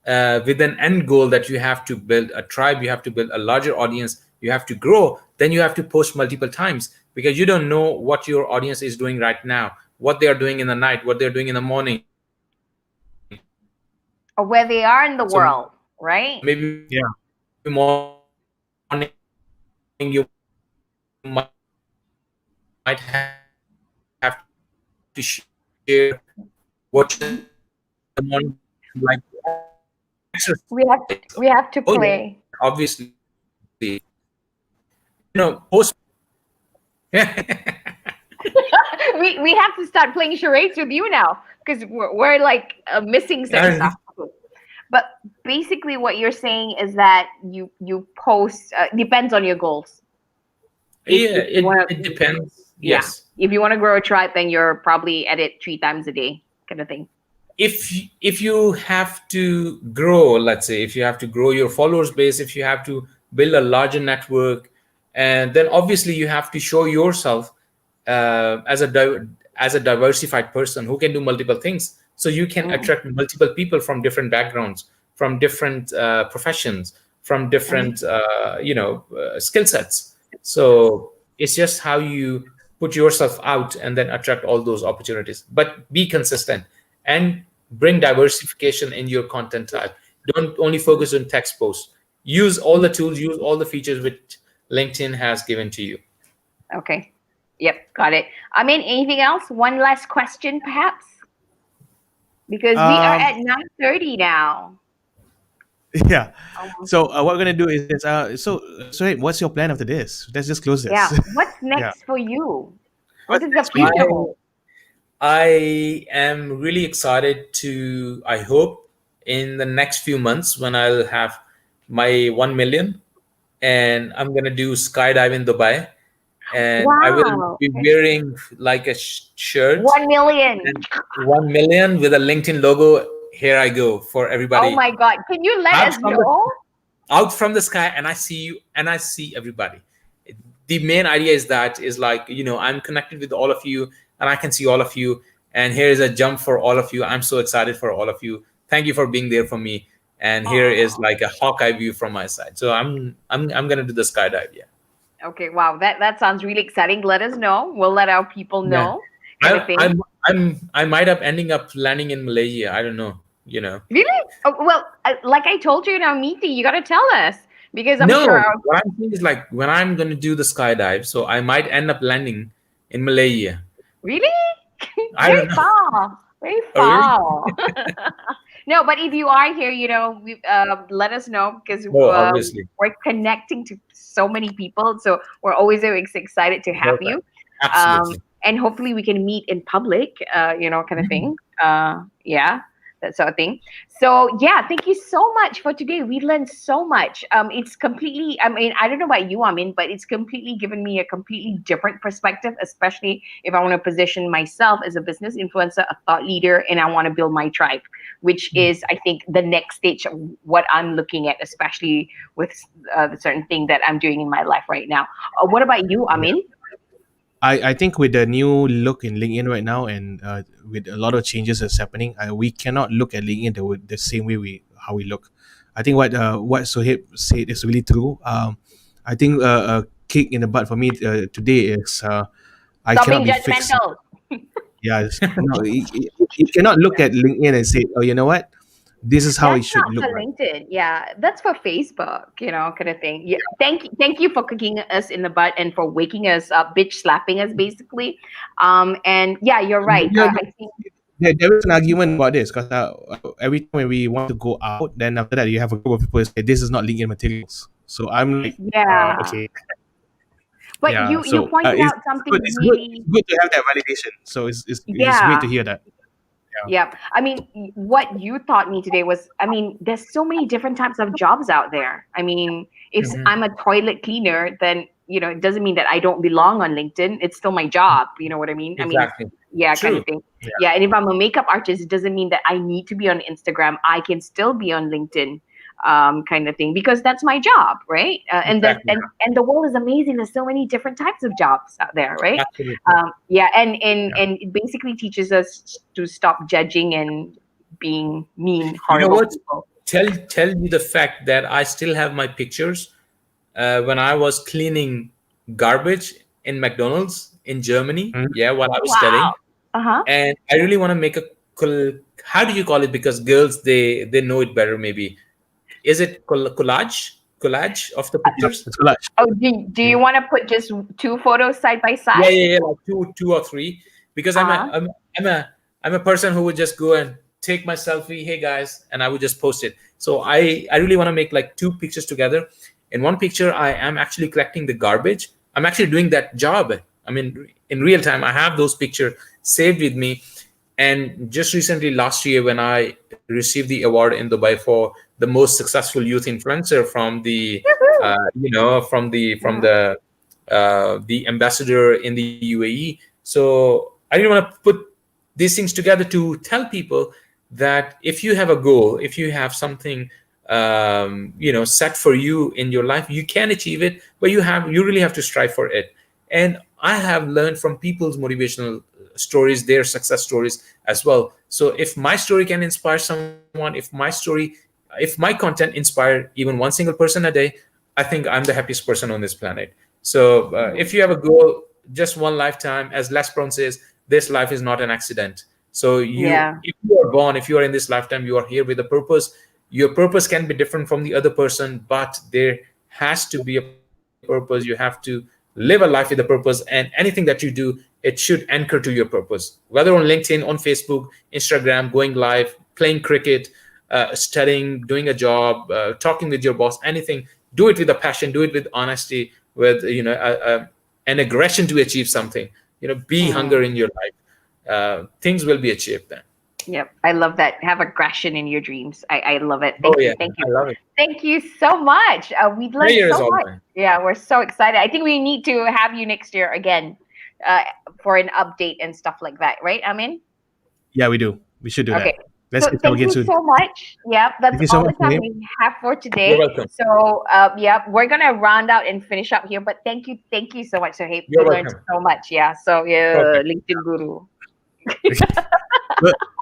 with an end goal that you have to build a tribe, you have to build a larger audience, you have to grow, then you have to post multiple times, because you don't know what your audience is doing right now, what they are doing in the night, what they're doing in the morning, or where they are in the world, right? Maybe morning you might have to share what the morning like. We have to play. Obviously, post. we have to start playing charades with you now, because we're like missing certain stuff. But basically what you're saying is that you post depends on your goals. It depends. Yes. If you want to grow a tribe, then you're probably at it 3 times a day, kind of thing. If you have to grow, let's say, if you have to grow your followers base, if you have to build a larger network, and then obviously you have to show yourself as a diversified person who can do multiple things, so you can attract multiple people from different backgrounds, from different professions, from different skill sets. So it's just how you put yourself out and then attract all those opportunities. But be consistent and bring diversification in your content type. Don't only focus on text posts. Use all the tools, use all the features which LinkedIn has given to you. Okay. Yep, got it. I mean, anything else? One last question, perhaps? Because we are at 9:30 now. Yeah. So what we're gonna do is so hey, what's your plan after this? Let's just close this. Yeah. What's next for you? What is the future hold? I am really excited to, I hope, in the next few months when I'll have my 1 million, and I'm gonna do skydive in Dubai, and I will be wearing like a shirt. 1 million. 1 million with a LinkedIn logo. Here I go for everybody. Oh my God! Can you let us know? Out from the sky, and I see you, and I see everybody. The main idea is like, I'm connected with all of you, and I can see all of you. And here is a jump for all of you. I'm so excited for all of you. Thank you for being there for me. And here is like a Hawkeye view from my side. So I'm gonna do the skydive. Yeah. Okay. Wow. That sounds really exciting. Let us know. We'll let our people know. Yeah. I might have ending up landing in Malaysia. I don't know. Really? Oh, well, like I told you in our meeting, you got to tell us, because I'm sure. What I'm saying is, like, when I'm going to do the skydive, so I might end up landing in Malaysia. Really? Very far. Very far. Oh, really? No, but if you are here, let us know, because we're connecting to so many people. So we're always excited to have you. Absolutely. And hopefully we can meet in public, kind of thing. Yeah. that sort of thing. So yeah, thank you so much for today. We learned so much. It's completely, I mean, I don't know about you, Amin, but it's completely given me a completely different perspective, especially if I want to position myself as a business influencer, a thought leader, and I want to build my tribe, which is, I think, the next stage of what I'm looking at, especially with the certain thing that I'm doing in my life right now. What about you, Amin? I think with the new look in LinkedIn right now, and with a lot of changes that's happening, we cannot look at LinkedIn the same way how we look. I think what Sohaib said is really true. I think a kick in the butt for me today is I Stop cannot being be fixed. judgmental. Yeah, no, you cannot look at LinkedIn and say, oh, you know what, this is how it That's should not look for like. LinkedIn. Yeah, that's for Facebook, kind of thing. Yeah, thank you for kicking us in the butt and for waking us up, bitch slapping us, basically. And yeah, you're right. Yeah, I think there is an argument about this because every time when we want to go out, then after that you have a group of people who say this is not LinkedIn materials. So I'm like, yeah, okay, but yeah. you So pointed it's out something good. It's good. really, It's good to have that validation. So it's great yeah. to hear that. Yeah. I mean, what you taught me today was, I mean, there's so many different types of jobs out there. I mean, if I'm a toilet cleaner, then, it doesn't mean that I don't belong on LinkedIn. It's still my job. You know what I mean? I mean, Exactly. yeah, kind True. of thing. Yeah. And if I'm a makeup artist, it doesn't mean that I need to be on Instagram. I can still be on LinkedIn. Kind of thing, because that's my job, right? And that Exactly. and the world is amazing. There's so many different types of jobs out there, right? Absolutely. Yeah, and it basically teaches us to stop judging and being mean, You know horrible what? people. Tell you the fact that I still have my pictures when I was cleaning garbage in McDonald's in Germany. Mm. Yeah, while I was Wow. studying, Uh-huh. and I really want to make a how do you call it? Because girls they know it better. Maybe is it collage of the pictures? It's good. Oh, do you want to put just two photos side by Yeah, side? yeah, yeah, like two or three. Because Uh-huh. I'm a person who would just go and take my selfie. Hey guys, and I would just post it. So I really want to make like two pictures together. In one picture, I am actually collecting the garbage. I'm actually doing that job. I mean, in real time, I have those pictures saved with me. And just recently, last year, when I received the award in Dubai for the most successful youth influencer from the, the ambassador in the UAE. So I really want to put these things together to tell people that if you have a goal, if you have something, set for you in your life, you can achieve it, but you really have to strive for it. And I have learned from people's motivational stories, their success stories as well. So if my story can inspire someone, if my content inspire even one single person a day, I think I'm the happiest person on this planet. So if you have a goal, just one lifetime, as Les Brown says, this life is not an accident. So Yeah. if you are born, if you are in this lifetime, you are here with a purpose. Your purpose can be different from the other person, but there has to be a purpose. You have to live a life with a purpose, and anything that you do, it should anchor to your purpose. Whether on LinkedIn, on Facebook, Instagram, going live, playing cricket, studying, doing a job, talking with your boss, anything. Do it with a passion. Do it with honesty, with an aggression to achieve something. Be hunger in your life. Things will be achieved then. Yep. I love that. Have aggression in your dreams. I love it. Oh Thank you. yeah, Thank you. I love it. Thank you so much. We've learned Prayer is so all much. mine. Yeah, we're so excited. I think we need to have you next year again for an update and stuff like that, right, Amin? Yeah, we do. We should do Okay. that. Let's So get thank again you soon. so much. Yeah, that's Thank you so all the much, time Sohaib. we have for today. You're welcome. So yeah, we're gonna round out and finish up here. But thank you so much, Sohaib. You're We learned welcome. so much. Yeah. So yeah, Perfect. LinkedIn guru.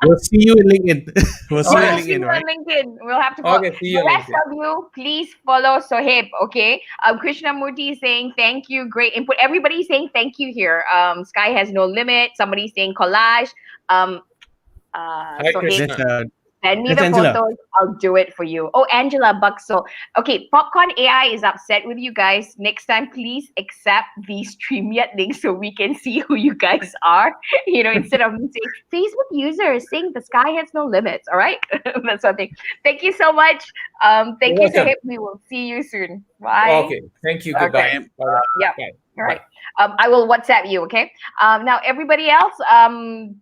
We'll see you in LinkedIn. We'll see you in We'll see you LinkedIn, right? on LinkedIn. We'll have to follow. Okay, see you The on rest LinkedIn. of you, please follow Sohaib, okay? Krishnamurti is saying thank you, great input. Everybody's saying thank you here. Sky has no limit. Somebody's saying collage. Hi, Sohaib, Krishna. That's send me that's the Angela. photos. I'll do it for you. Oh, Angela Buxo. Okay, Popcorn AI is upset with you guys. Next time, please accept the StreamYard link so we can see who you guys are. Instead of me saying Facebook user is saying the sky has no limits. All right, that's something. Thank you so much. Thank You're you, welcome. Sohaib. We will see you soon. Bye. Okay. Thank you. Okay. Goodbye. Bye. Yeah. Bye. All right. Bye. I will WhatsApp you. Okay. Now, everybody else,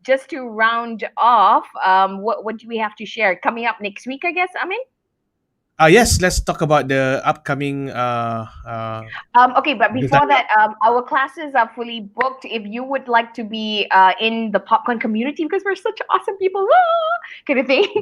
just to round off, what do we have to share coming up next week? I guess. I mean. Yes, let's talk about the upcoming Okay, but design. before that, our classes are fully booked. If you would like to be in the PopCon community, because we're such awesome people, kind of thing,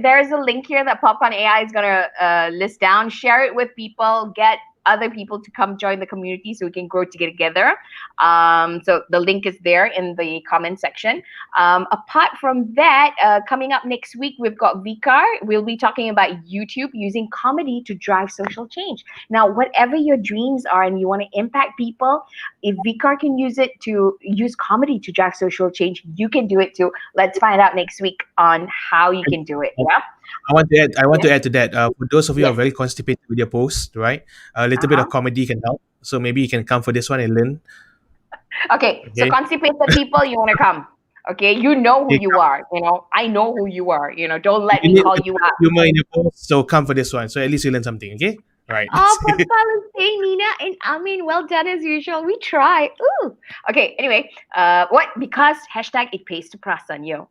there's a link here that PopCon AI is gonna list down. Share it with people. Get other people to come join the community so we can grow together. So the link is there in the comment section. Apart from that, coming up next week, we've got Vikar. We'll be talking about YouTube using comedy to drive social change. Now, whatever your dreams are and you want to impact people, if Vikar can use comedy to drive social change, you can do it too. Let's find out next week on how you can do it. Yeah. I want to add to that. For those of you who Yes. are very constipated with your post, right? A little bit of Uh-huh. comedy can help. So maybe you can come for this one and learn. Okay, so Okay. constipated people, you want to come. Okay, you know who you are. I know who you are. Don't let You me need call you out. humor in your post, so come for this one. So at least you learn something. Okay. All right. Oh, for Palestine, Nina and Amin, well done as usual. We try. Ooh. Okay, anyway, what? Because hashtag it pays to prasan, yo.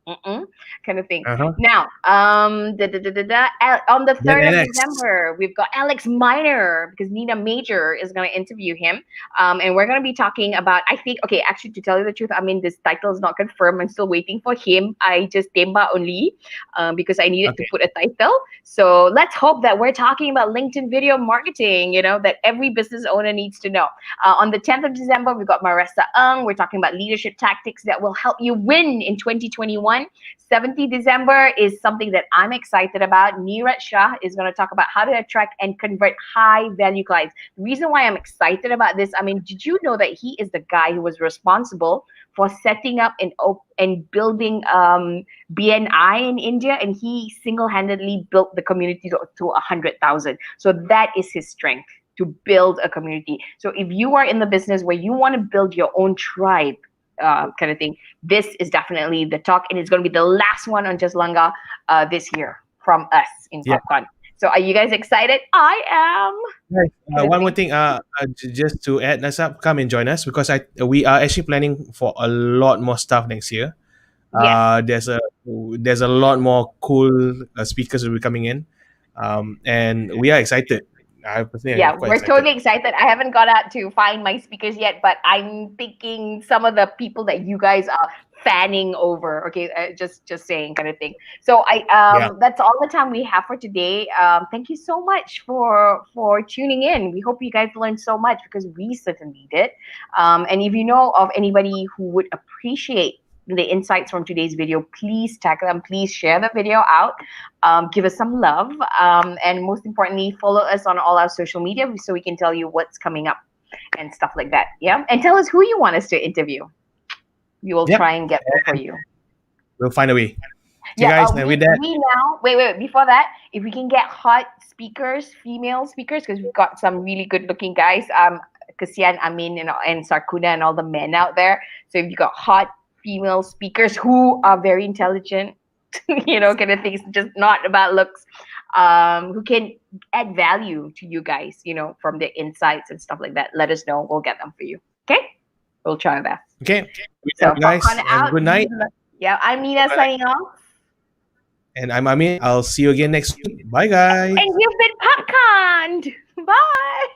Kind of thing. Uh-huh. Now, on the Then 3rd of Alex. December, we've got Alex Miner because Nina Major is going to interview him. And we're going to be talking about, I think, okay, actually, to tell you the truth, I mean, this title is not confirmed. I'm still waiting for him. I just temba only because I needed to put a title. So let's hope that we're talking about LinkedIn video marketing, that every business owner needs to know. On the 10th of December, we've got Marissa Ng. We're talking about leadership tactics that will help you win in 2021. 17th December is something that I'm excited about. Neeraj Shah is going to talk about how to attract and convert high value clients. The reason why I'm excited about this, I mean, did you know that he is the guy who was responsible for setting up and building BNI in India, and he single-handedly built the community to 100,000. So that is his strength, to build a community. So if you are in the business where you want to build your own tribe, kind of thing, this is definitely the talk, and it's going to be the last one on Just Langgar this year from us in PopCon. So are you guys excited? I am. Right. One more thing, just to add us up, come and join us because we are actually planning for a lot more stuff next year. Yes. There's a lot more cool speakers will be coming in, and we are excited. I personally am quite We're excited. totally excited. I haven't got out to find my speakers yet, but I'm thinking some of the people that you guys are fanning over. Okay, just saying, kind of thing. So that's all the time we have for today. Thank you so much for tuning in. We hope you guys learned so much because we certainly did. And if you know of anybody who would appreciate the insights from today's video, please tag them, please share the video out, give us some love, and most importantly, follow us on all our social media so we can tell you what's coming up and stuff like that. And tell us who you want us to interview. We will try and get there for you. We'll find a way. See you guys. And with that, we now wait before that, if we can get hot speakers, female speakers, because we've got some really good looking guys, Kasian, Amin, and Sarkuna and all the men out there. So if you got hot female speakers who are very intelligent, kind of things, just not about looks, who can add value to you guys, from the insights and stuff like that, let us know. We'll get them for you. Okay? We'll try our best. okay. So, Guys, out. good night. Yeah, I'm Nina signing off. And I'm Amin. I'll see you again next week. Bye, guys. And you've been PopConned. Bye.